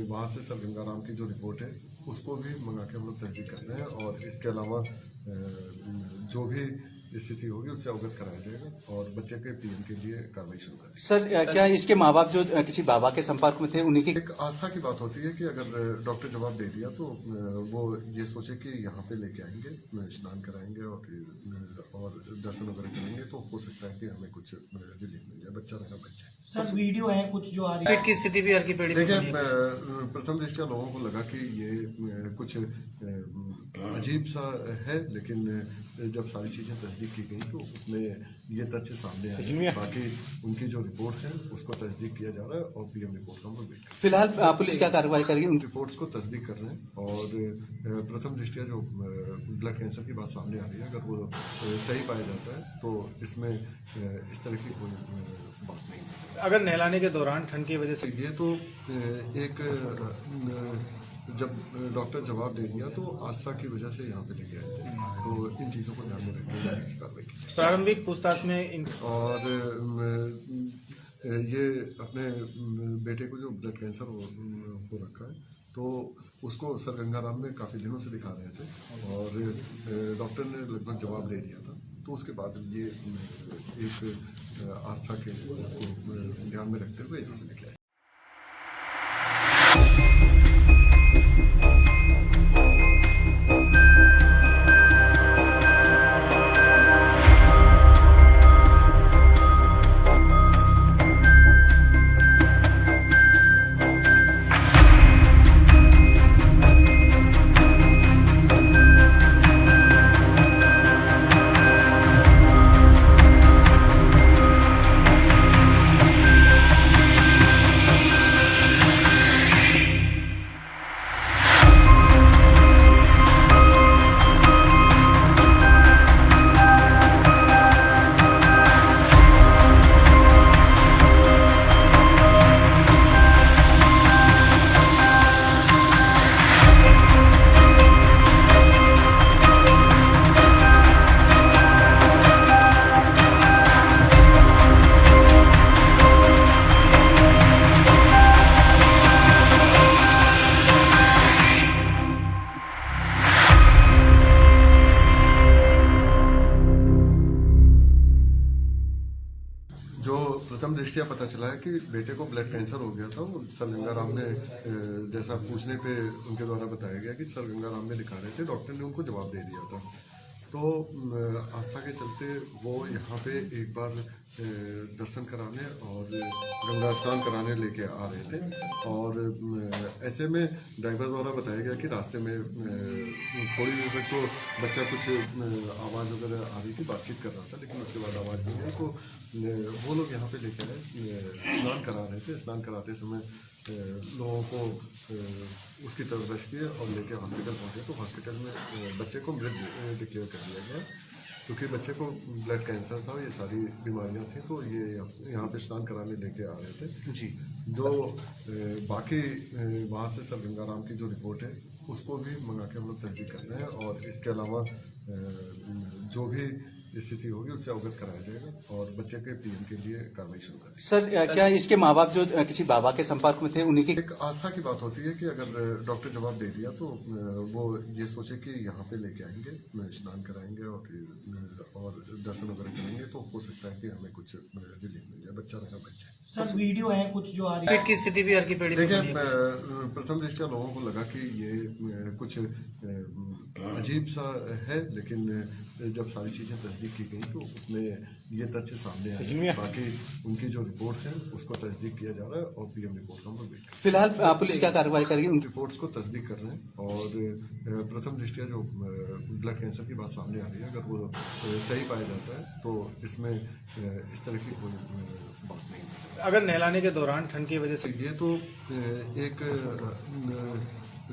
वहाँ से सर गंगाराम की जो रिपोर्ट है उसको भी मंगा के हम लोग तस्दीक कर रहे हैं, और इसके अलावा जो भी स्थिति होगी उससे अवगत कराया जाएगा और बच्चे के पीएम के लिए कार्रवाई शुरू करें। सर क्या इसके माँ बाप जो किसी बाबा के संपर्क में थे उन्हीं की एक आस्था की बात होती है कि अगर डॉक्टर जवाब दे दिया तो वो ये सोचे कि यहाँ पे लेके आएंगे, स्नान कराएंगे और दर्शन वगैरह करेंगे, तो हो सकता है कि हमें कुछ रिलीफ मिल जाए। बच्चा रहेगा बच्चे। सर वीडियो है कुछ जो आ रही है। पेट की स्थिति भी हर की पेड़ी देखिए, प्रथम दृष्टिया लोगों को लगा कि ये कुछ अजीब सा है, लेकिन जब सारी चीज़ें तस्दीक की गई तो उसमें ये तथ्य सामने आए। बाकी उनकी जो रिपोर्ट्स हैं उसको तस्दीक किया जा रहा है और पीएम रिपोर्ट का हम लोग वेट कर रहे हैं। फिलहाल पुलिस क्या कार्रवाई करेगी? उन रिपोर्ट्स को तस्दीक कर रहे हैं और प्रथम दृष्टिया जो ब्लड कैंसर की बात सामने आ रही है, अगर वो सही पाया जाता है तो इसमें इस तरह की कोई बात नहीं है। अगर नहलाने के दौरान ठंड की वजह से ये तो एक जब डॉक्टर जवाब दे दिया तो आस्था की वजह से यहाँ पे लेके आए थे, तो इन चीज़ों को ध्यान में रखते हुए कार्रवाई की। प्रारंभिक पूछताछ में और ये अपने बेटे को जो ब्लड कैंसर हो रखा है तो उसको सर गंगाराम में काफ़ी दिनों से दिखा रहे थे और डॉक्टर ने लगभग जवाब दे दिया था, तो उसके बाद ये एक आस्था के को ध्यान में रखते हुए यहाँ पे लेके आए। जो प्रथम दृष्टिया पता चला है कि बेटे को ब्लड कैंसर हो गया था, वो सर गंगाराम में जैसा पूछने पे उनके द्वारा बताया गया कि सर गंगाराम में दिखा रहे थे, डॉक्टर ने उनको जवाब दे दिया था। तो आस्था के चलते वो यहाँ पे एक बार दर्शन कराने और गंगा स्नान कराने लेके आ रहे थे और ऐसे में ड्राइवर द्वारा बताया गया कि रास्ते में थोड़ी देर तक तो बच्चा कुछ आवाज़ वगैरह आ रही थी, बातचीत कर रहा था, लेकिन उसके बाद आवाज़ नहीं आई। तो वो लोग यहाँ पे लेकर आए, स्नान करा रहे थे। स्नान कराते समय लोगों को उसकी तरफ रश किए और लेके हॉस्पिटल पहुँचे, तो हॉस्पिटल में बच्चे को मृत डिक्लेयर कर दिया गया क्योंकि बच्चे को ब्लड कैंसर था, ये सारी बीमारियां थी। तो ये यहाँ पे स्नान कराने लेके आ रहे थे जी। जो बाकी वहाँ से सर गंगाराम की जो रिपोर्ट है उसको भी मंगा के हम लोग तस्दीक कर रहे हैं और इसके अलावा जो भी स्थिति होगी उससे अवगत कराया जाएगा और बच्चे के पीएम के लिए कार्रवाई शुरू करें। सर क्या इसके माँ बाप जो किसी बाबा के संपर्क में थे उन्हीं की एक आस्था की बात होती है कि अगर डॉक्टर जवाब दे दिया तो वो ये सोचे कि यहाँ पे लेके आएंगे, स्नान कराएंगे और दर्शन वगैरह करेंगे, तो हो सकता है कि हमें कुछ रिलीफ मिल जाए। बच्चा रहा बच्चा। सर वीडियो है कुछ जो आ रही है, पेट की स्थिति भी हर की पेड़ी में देखिए, प्रथम दृष्टया लोगों को लगा कि ये कुछ अजीब सा है, लेकिन जब सारी चीज़ें तस्दीक की गई तो उसमें ये तथ्य सामने आए। बाकी उनकी जो रिपोर्ट्स हैं उसको तस्दीक किया जा रहा है और पीएम रिपोर्ट का हम लोग वेट कर रहे हैं। फिलहाल पुलिस क्या कार्रवाई करेगी? उन रिपोर्ट्स को तस्दीक कर रहे हैं और प्रथम दृष्टिया जो ब्लड कैंसर की बात सामने आ रही है, अगर वो सही पाया जाता है तो इसमें इस तरह की कोई बात नहीं है। अगर नहलाने के दौरान ठंड की वजह से ये तो एक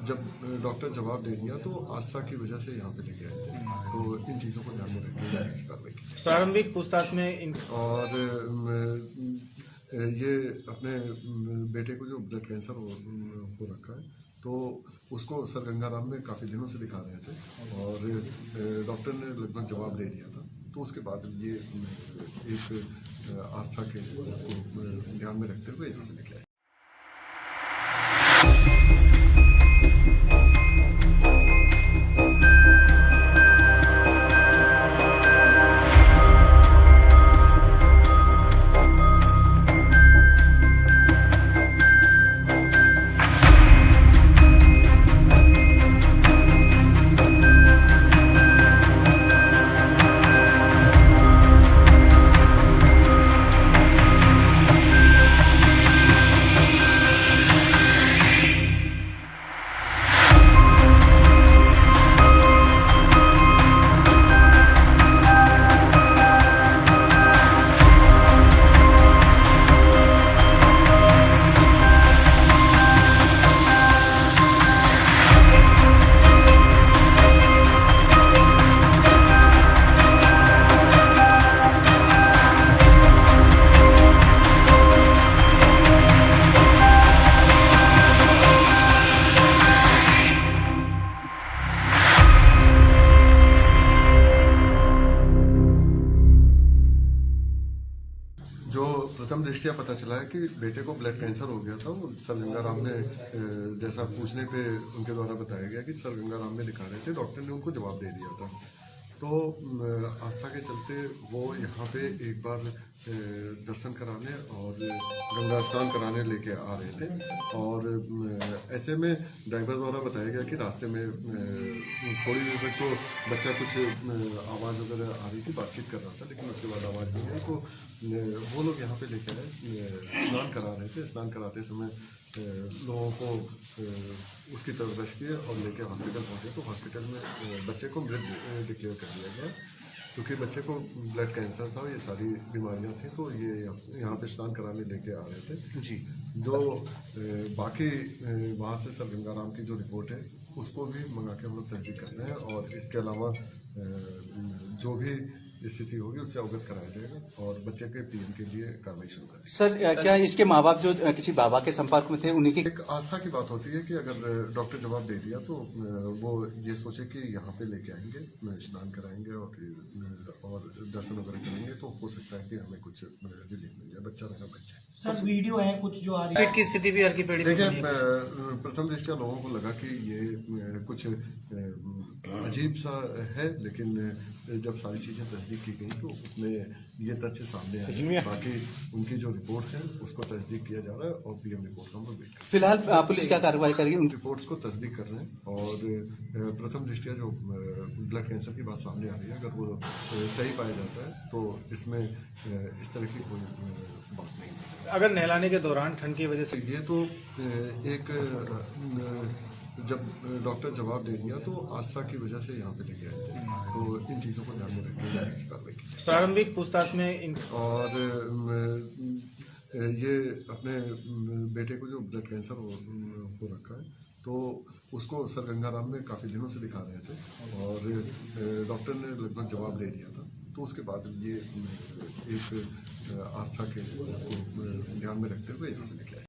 जब डॉक्टर जवाब दे दिया तो आस्था की वजह से यहाँ पे लेके आए थे, तो इन चीज़ों को ध्यान में रखते हुए कार्रवाई की। प्रारंभिक पूछताछ में और ये अपने बेटे को जो ब्लड कैंसर हो रखा है तो उसको सर गंगाराम में काफ़ी दिनों से दिखा रहे थे और डॉक्टर ने लगभग जवाब दे दिया था, तो उसके बाद ये एक आस्था के को ध्यान में रखते हुए यहाँ पे लेके आए। प्रथम दृष्टिया पता चला है कि बेटे को ब्लड कैंसर हो गया था। वो सर गंगाराम में जैसा पूछने पे उनके द्वारा बताया गया कि सर गंगाराम में दिखा रहे थे, डॉक्टर ने उनको जवाब दे दिया था। तो आस्था के चलते वो यहाँ पे एक बार दर्शन कराने और गंगा स्नान कराने लेके आ रहे थे, और ऐसे में ड्राइवर द्वारा बताया गया कि रास्ते में थोड़ी देर तक तो बच्चा कुछ आवाज़ वगैरह आ रही थी, बातचीत कर रहा था, लेकिन उसके बाद आवाज़ नहीं आई। तो वो लोग यहाँ पे लेके आए, स्नान करा रहे थे। स्नान कराते समय लोगों को उसकी तरफ रश किए और लेके हॉस्पिटल पहुँचे। तो हॉस्पिटल में बच्चे को मृत डिक्लेयर कर दिया गया, क्योंकि बच्चे को ब्लड कैंसर था, ये सारी बीमारियां थी। तो ये यहाँ पे स्नान कराने लेके आ रहे थे जी। जो बाकी वहाँ से सर गंगाराम की जो रिपोर्ट है उसको भी मंगा के हम लोग तस्दीक कर रहे हैं, और इसके अलावा जो भी स्थिति होगी उससे अवगत कराया जाएगा और बच्चे के पीएम के लिए कार्रवाई शुरू करें। सर क्या इसके माँ बाप जो किसी बाबा के संपर्क में थे उन्हीं की एक आस्था की बात होती है कि अगर डॉक्टर जवाब दे दिया तो वो ये सोचे कि यहाँ पे लेके आएंगे, स्नान कराएंगे और दर्शन वगैरह करेंगे, तो हो सकता है कि हमें कुछ रिलीफ मिल जाए, बच्चा रहेगा बच्चा। सर वीडियो है कुछ जो आ रही पेट की स्थिति भी हर की पेड़ी देखिए, प्रथम दृष्टया लोगों को लगा कि ये कुछ अजीब सा है, लेकिन जब सारी चीज़ें तस्दीक की गई तो उसमें ये तथ्य सामने आए। बाकी उनकी जो रिपोर्ट्स हैं उसको तस्दीक किया जा रहा है और पीएम रिपोर्ट का हम लोग वेट कर रहे हैं। फिलहाल पुलिस क्या कार्रवाई करेगी? उन रिपोर्ट्स को तस्दीक कर रहे हैं, और प्रथम दृष्टया जो ब्लड कैंसर की बात सामने आ रही है, अगर वो सही पाया जाता है तो इसमें इस तरह की कोई बात नहीं है। अगर नहलाने के दौरान ठंड की वजह से ये तो एक जब डॉक्टर जवाब दे दिया तो आस्था की वजह से यहाँ पे लेके आए थे, तो इन चीज़ों को ध्यान में रखते हुए कार्रवाई की जाए। प्रारंभिक पूछताछ में और ये अपने बेटे को जो ब्लड कैंसर हो रखा है, तो उसको सर गंगाराम में काफ़ी दिनों से दिखा रहे थे, और डॉक्टर ने लगभग जवाब दे दिया था। तो उसके बाद ये एक आस्था के ध्यान में रखते हुए यहाँ पे लेके आए।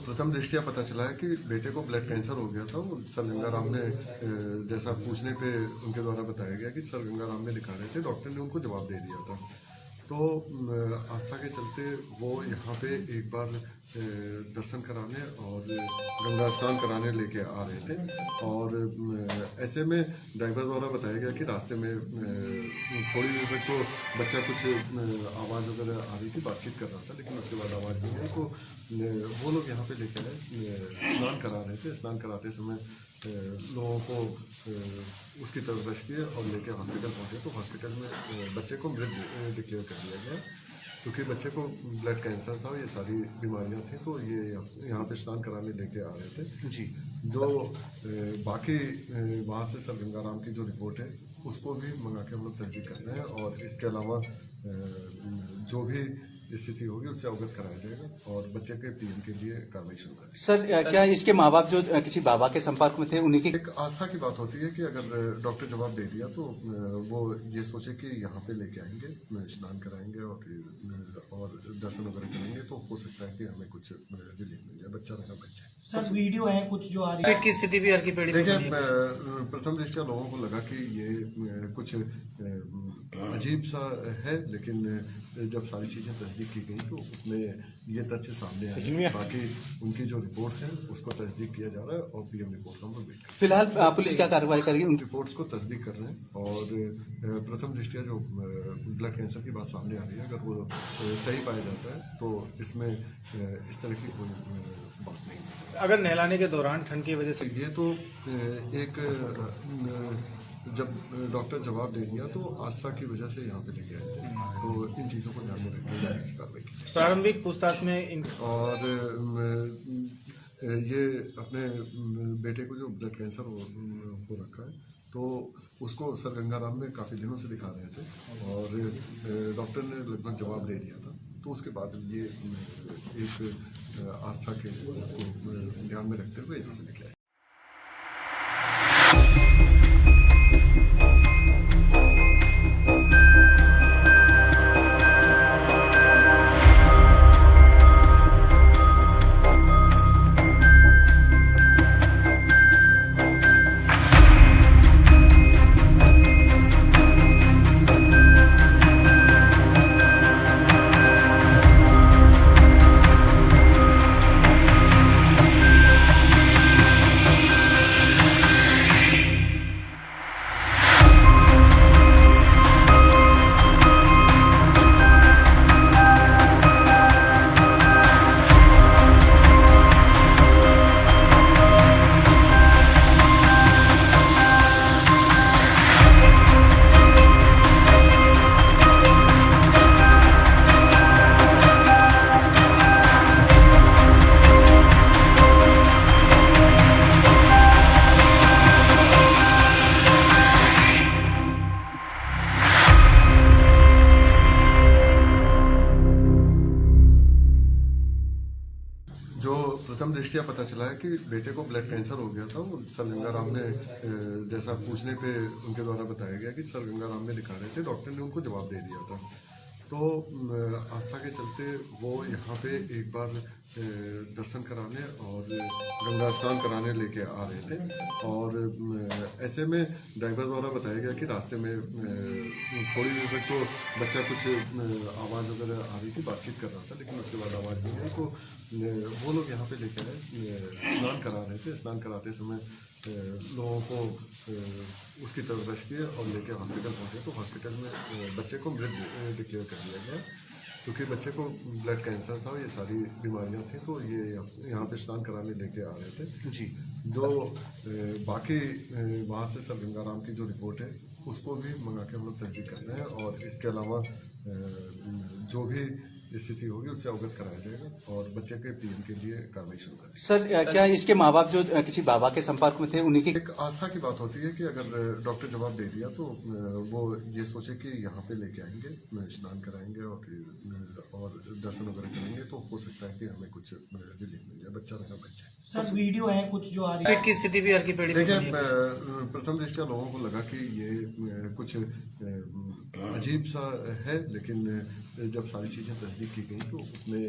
प्रथम दृष्टिया पता चला है कि बेटे को ब्लड कैंसर हो गया था। वो सर गंगाराम में जैसा पूछने पे उनके द्वारा बताया गया कि सर गंगाराम में दिखा रहे थे, डॉक्टर ने उनको जवाब दे दिया था। तो आस्था के चलते वो यहाँ पे एक बार दर्शन कराने और गंगा स्नान कराने लेके आ रहे थे, और ऐसे में ड्राइवर द्वारा बताया गया कि रास्ते में थोड़ी देर तक तो बच्चा कुछ आवाज़ वगैरह आ रही थी, बातचीत कर रहा था, लेकिन उसके बाद आवाज़ नहीं आई। तो वो लोग यहाँ पे लेके आए, स्नान करा रहे थे। स्नान कराते समय लोगों को उसकी तरफ रश किए और लेके हॉस्पिटल पहुँचे। तो हॉस्पिटल में बच्चे को मृत डिक्लेयर कर दिया गया, क्योंकि बच्चे को ब्लड कैंसर था, ये सारी बीमारियां थी। तो ये यहाँ पे स्नान कराने लेके आ रहे थे जी। जो बाकी वहाँ से सर गंगाराम की जो रिपोर्ट है उसको भी मंगा के हम लोग तस्दीक कर रहे हैं, और इसके अलावा जो भी स्थिति होगी उससे अवगत कराया जाएगा और बच्चे के पीएम के लिए कार्रवाई शुरू करें। सर क्या इसके माँ बाप जो किसी बाबा के संपर्क में थे उन्हीं की एक आस्था की बात होती है कि अगर डॉक्टर जवाब दे दिया तो वो ये सोचे कि यहाँ पे लेके आएंगे, स्नान कराएंगे और दर्शन वगैरह करेंगे, तो हो सकता है कि हमें कुछ रिलीफ मिल जाए, बच्चा रहेगा बच्चा। सर वीडियो है कुछ जो आ रही है, पेट की स्थिति भी हर की पेड़ी। देखिए, प्रथम दृष्टया लोगों को लगा कि ये कुछ अजीब सा है, लेकिन जब सारी चीज़ें तस्दीक की गई तो उसमें ये तथ्य सामने आए। बाकी उनकी जो रिपोर्ट्स हैं उसको तस्दीक किया जा रहा है और पीएम रिपोर्ट का हम लोग वेट कर रहे हैं। फिलहाल पुलिस क्या कार्रवाई करेगी? उन रिपोर्ट्स को तस्दीक कर रहे हैं और प्रथम दृष्टया जो ब्लड कैंसर की बात सामने आ रही है, अगर वो सही पाया जाता है तो इसमें इस तरह की कोई बात नहीं है। अगर नहलाने के दौरान ठंड की वजह से ये तो एक जब डॉक्टर जवाब दे दिया तो आस्था की वजह से यहाँ पे लेके आए थे, तो इन चीज़ों को ध्यान में रखते हुए कार्रवाई की। प्रारंभिक पूछताछ में और ये अपने बेटे को जो ब्लड कैंसर हो रखा है तो उसको सर गंगाराम में काफ़ी दिनों से दिखा रहे थे और डॉक्टर ने लगभग जवाब दे दिया था, तो उसके बाद ये एक आस्था के को ध्यान में रखते हुए यहाँ पे लेके आए। जो प्रथम दृष्टिया पता चला है कि बेटे को ब्लड कैंसर हो गया था, वो सर गंगाराम में जैसा पूछने पे उनके द्वारा बताया गया कि सर गंगाराम में दिखा रहे थे, डॉक्टर ने उनको जवाब दे दिया था। तो आस्था के चलते वो यहाँ पे एक बार दर्शन कराने और गंगा स्नान कराने लेके आ रहे थे और ऐसे में ड्राइवर द्वारा बताया गया कि रास्ते में थोड़ी देर तक तो बच्चा कुछ आवाज़ वगैरह आ रही थी, बातचीत कर रहा था, लेकिन उसके बाद आवाज़ नहीं आई। तो वो लोग यहाँ पे लेके आए, स्नान करा रहे थे। स्नान कराते समय लोगों को उसकी तरफ रश किए और लेके हॉस्पिटल पहुँचे, तो हॉस्पिटल में बच्चे को मृत डिक्लेयर कर दिया गया क्योंकि बच्चे को ब्लड कैंसर था, ये सारी बीमारियां थी, तो ये यहाँ पे स्नान कराने लेके आ रहे थे जी। जो बाकी वहाँ से सर गंगाराम की जो रिपोर्ट है उसको भी मंगा के हम लोग तस्दीक कर रहे हैं और इसके अलावा जो भी स्थिति होगी उससे अवगत कराया जाएगा और बच्चे के पीएम के लिए कार्रवाई शुरू करें। सर क्या इसके माँ बाप जो किसी बाबा के संपर्क में थे उन्हीं की एक आस्था की बात होती है कि अगर डॉक्टर जवाब दे दिया तो वो ये सोचे कि यहाँ पे लेके आएंगे, स्नान कराएंगे और दर्शन वगैरह करेंगे, तो हो सकता है कि हमें कुछ रिलीफ मिल जाए, बच्चा रहा बच्चा। सर वीडियो है कुछ जो आ रही पेट की स्थिति भी हर की पेड़ी देखिए, प्रथम दृष्टया लोगों को लगा कि ये कुछ अजीब सा है, लेकिन जब सारी चीज़ें तस्दीक की गई तो उसमें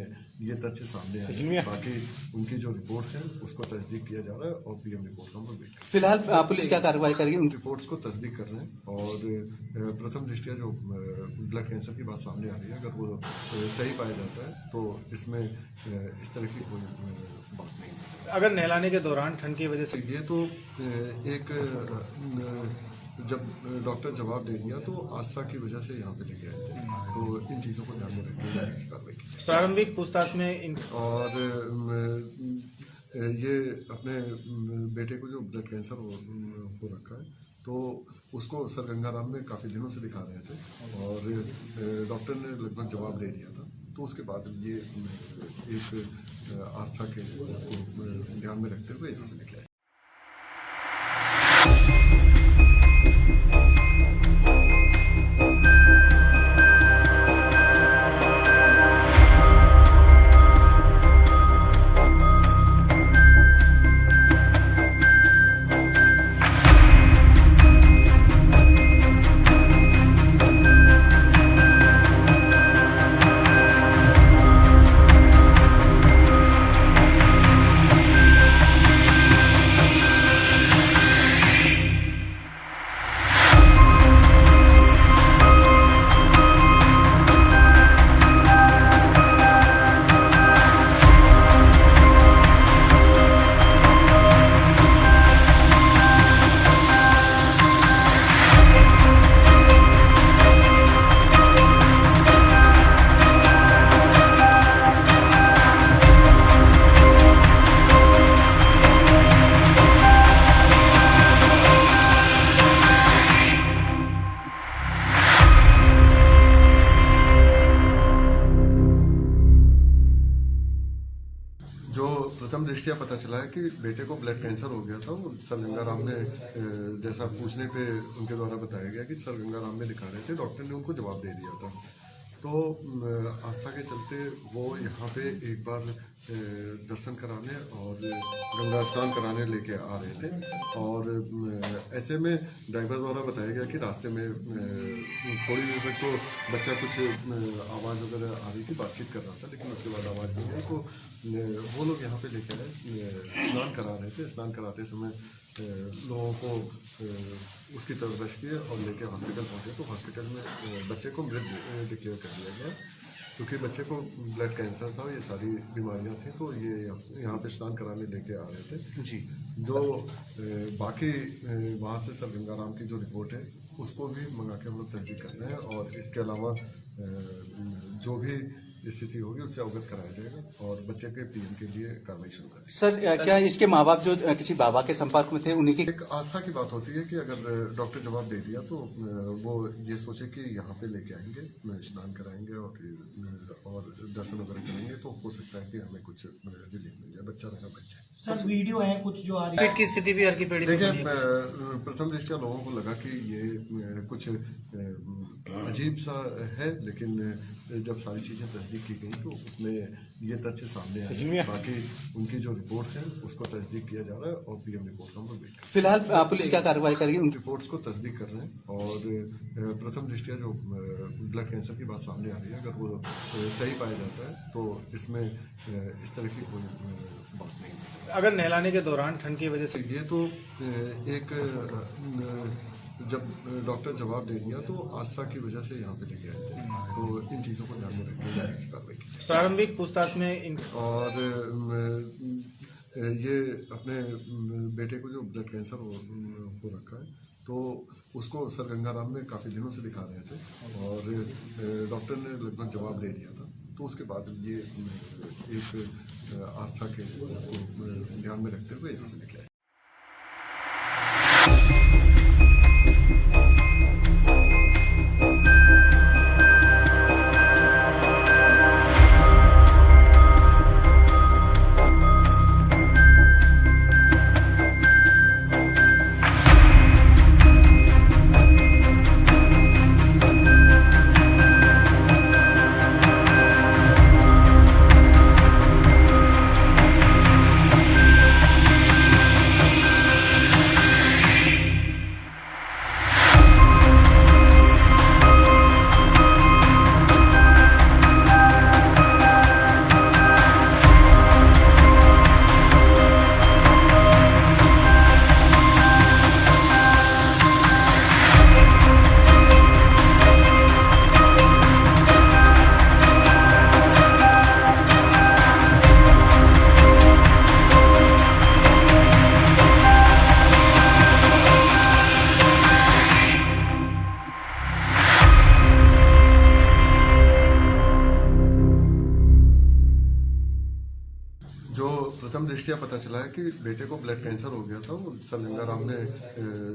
ये तथ्य सामने आए। बाकी उनकी जो रिपोर्ट्स हैं उसको तस्दीक किया जा रहा है और पीएम रिपोर्ट का हम लोग वेट कर रहे हैं। फिलहाल पुलिस क्या कार्रवाई करेगी? उन रिपोर्ट्स को तस्दीक कर रहे हैं और प्रथम दृष्टया जो ब्लड कैंसर की बात सामने आ रही है, अगर वो सही पाया जाता है तो इसमें इस तरह की कोई बात नहीं है। अगर नहलाने के दौरान ठंड की वजह से ये तो एक जब डॉक्टर जवाब दे दिया तो आस्था की वजह से यहाँ पे लेके आए थे, तो इन चीज़ों को ध्यान में रखते हुए कार्रवाई की। प्रारंभिक पूछताछ में और ये अपने बेटे को जो ब्लड कैंसर हो रखा है तो उसको सर गंगाराम में काफ़ी दिनों से दिखा रहे थे और डॉक्टर ने लगभग जवाब दे दिया था, तो उसके बाद ये एक आस्था के को ध्यान में रखते हुए यहाँ पे लेके आए। जो प्रथम दृष्टिया पता चला है कि बेटे को ब्लड कैंसर हो गया था। वो सर गंगाराम में जैसा पूछने पे उनके द्वारा बताया गया कि सर गंगाराम में दिखा रहे थे, डॉक्टर ने उनको जवाब दे दिया था। तो आस्था के चलते वो यहाँ पे एक बार दर्शन कराने और गंगा स्नान कराने लेके आ रहे थे, और ऐसे में ड्राइवर द्वारा बताया गया कि रास्ते में थोड़ी देर तक तो बच्चा कुछ आवाज़ वगैरह आ रही थी, बातचीत कर रहा था, लेकिन उसके बाद आवाज़ नहीं आई। तो वो लोग यहाँ पे लेके आए, स्नान करा रहे थे। स्नान कराते समय लोगों को उसकी तरफ किए और लेके हॉस्पिटल पहुँचे। तो हॉस्पिटल में बच्चे को मृत डिक्लेयर कर दिया गया, क्योंकि बच्चे को ब्लड कैंसर था, ये सारी बीमारियां थी। तो ये यहाँ पे स्नान कराने लेके आ रहे थे जी। जो बाकी वहाँ से सर गंगाराम की जो रिपोर्ट है उसको भी मंगा के हम लोग तस्दीक कर रहे हैं, और इसके अलावा जो भी स्थिति होगी उससे अवगत कराया जाएगा और बच्चे के पीएम के लिए कार्रवाई शुरू करें। सर क्या इसके माँ बाप जो किसी बाबा के संपर्क में थे उन्हीं की एक आस्था की बात होती है कि अगर डॉक्टर जवाब दे दिया तो वो ये सोचे कि यहाँ पे लेके आएंगे, स्नान कराएंगे और दर्शन वगैरह करेंगे, तो हो सकता है कि हमें कुछ रिलीफ मिल जाए। बच्चा रहेगा बच्चे। सर वीडियो है कुछ जो आ रही पेट की स्थिति भी हर की पेड़ी देखिए, प्रथम दृष्टया लोगों को लगा कि ये कुछ अजीब सा है, लेकिन जब सारी चीज़ें तस्दीक की गई तो उसमें ये तथ्य सामने आए। बाकी उनकी जो रिपोर्ट्स हैं उसको तस्दीक किया जा रहा है और पीएम रिपोर्ट का हम लोग वेट कर रहे हैं। फिलहाल पुलिस क्या कार्रवाई करेगी? उन रिपोर्ट्स को तस्दीक कर रहे हैं, और प्रथम दृष्टिया जो ब्लड कैंसर की बात सामने आ रही है, अगर वो सही पाया जाता है तो इसमें इस तरह की कोई बात नहीं है। अगर नहलाने के दौरान ठंड की वजह से ये तो एक जब डॉक्टर जवाब दे दिया तो आस्था की वजह से यहाँ पे लेके आए थे, तो इन चीज़ों को ध्यान में रखते हुए कार्रवाई की जाए। प्रारंभिक पूछताछ में और ये अपने बेटे को जो ब्लड कैंसर हो रखा है, तो उसको सर गंगाराम में काफ़ी दिनों से दिखा रहे थे, और डॉक्टर ने लगभग जवाब दे दिया था। तो उसके बाद ये एक आस्था के ध्यान में रखते हुए यहाँ पे लेके आए। जो प्रथम दृष्टिया पता चला है कि बेटे को ब्लड कैंसर हो गया था। वो सर गंगाराम में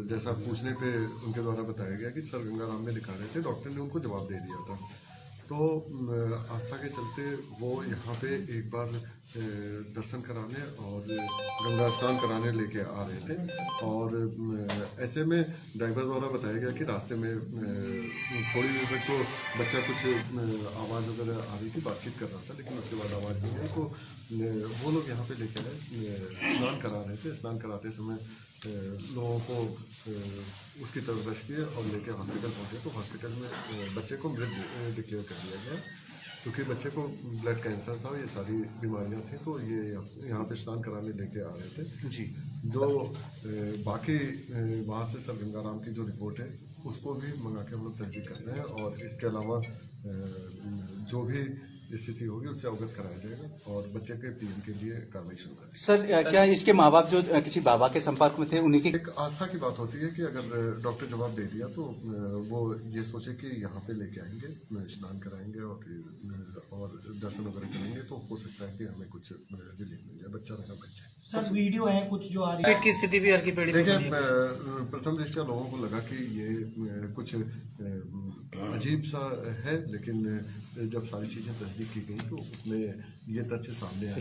जैसा पूछने पे उनके द्वारा बताया गया कि सर गंगाराम में दिखा रहे थे, डॉक्टर ने उनको जवाब दे दिया था। तो आस्था के चलते वो यहाँ पे एक बार दर्शन कराने और गंगा स्नान कराने लेके आ रहे थे, और ऐसे में ड्राइवर द्वारा बताया गया कि रास्ते में थोड़ी देर तक तो बच्चा कुछ आवाज़ वगैरह आ रही थी, बातचीत कर रहा था, लेकिन उसके बाद आवाज़ नहीं आई। तो वो लोग यहाँ पे लेके आए, स्नान करा रहे थे। स्नान कराते समय लोगों को उसकी तरफ किए और लेके हॉस्पिटल पहुँचे। तो हॉस्पिटल में बच्चे को मृत डिक्लेयर कर दिया गया, क्योंकि बच्चे को ब्लड कैंसर था, ये सारी बीमारियां थी। तो ये यहाँ पे स्नान कराने लेके आ रहे थे जी। जो बाकी वहाँ से सर गंगाराम की जो रिपोर्ट है उसको भी मंगा के हम लोग तस्दीक कर रहे हैं, और इसके अलावा जो भी स्थिति होगी उससे अवगत कराया जाएगा और बच्चे के पीएम के लिए कार्रवाई शुरू करें। सर क्या इसके माँ बाप जो किसी बाबा के संपर्क में थे उन्हीं की एक आस्था की बात होती है कि अगर डॉक्टर जवाब दे दिया तो वो ये सोचे कि यहाँ पे लेके आएंगे, स्नान कराएंगे और दर्शन वगैरह करेंगे, तो हो सकता है कि हमें कुछ रिलीफ मिल जाए। बच्चा रहेगा बच्चे। सर वीडियो है कुछ जो आ रही है पेट की स्थिति भी हर की पेड़ी देखिए, प्रथम दृष्टिया लोगों को लगा कि ये कुछ अजीब सा है, लेकिन जब सारी चीज़ें तस्दीक की गई तो उसमें ये तथ्य सामने आए।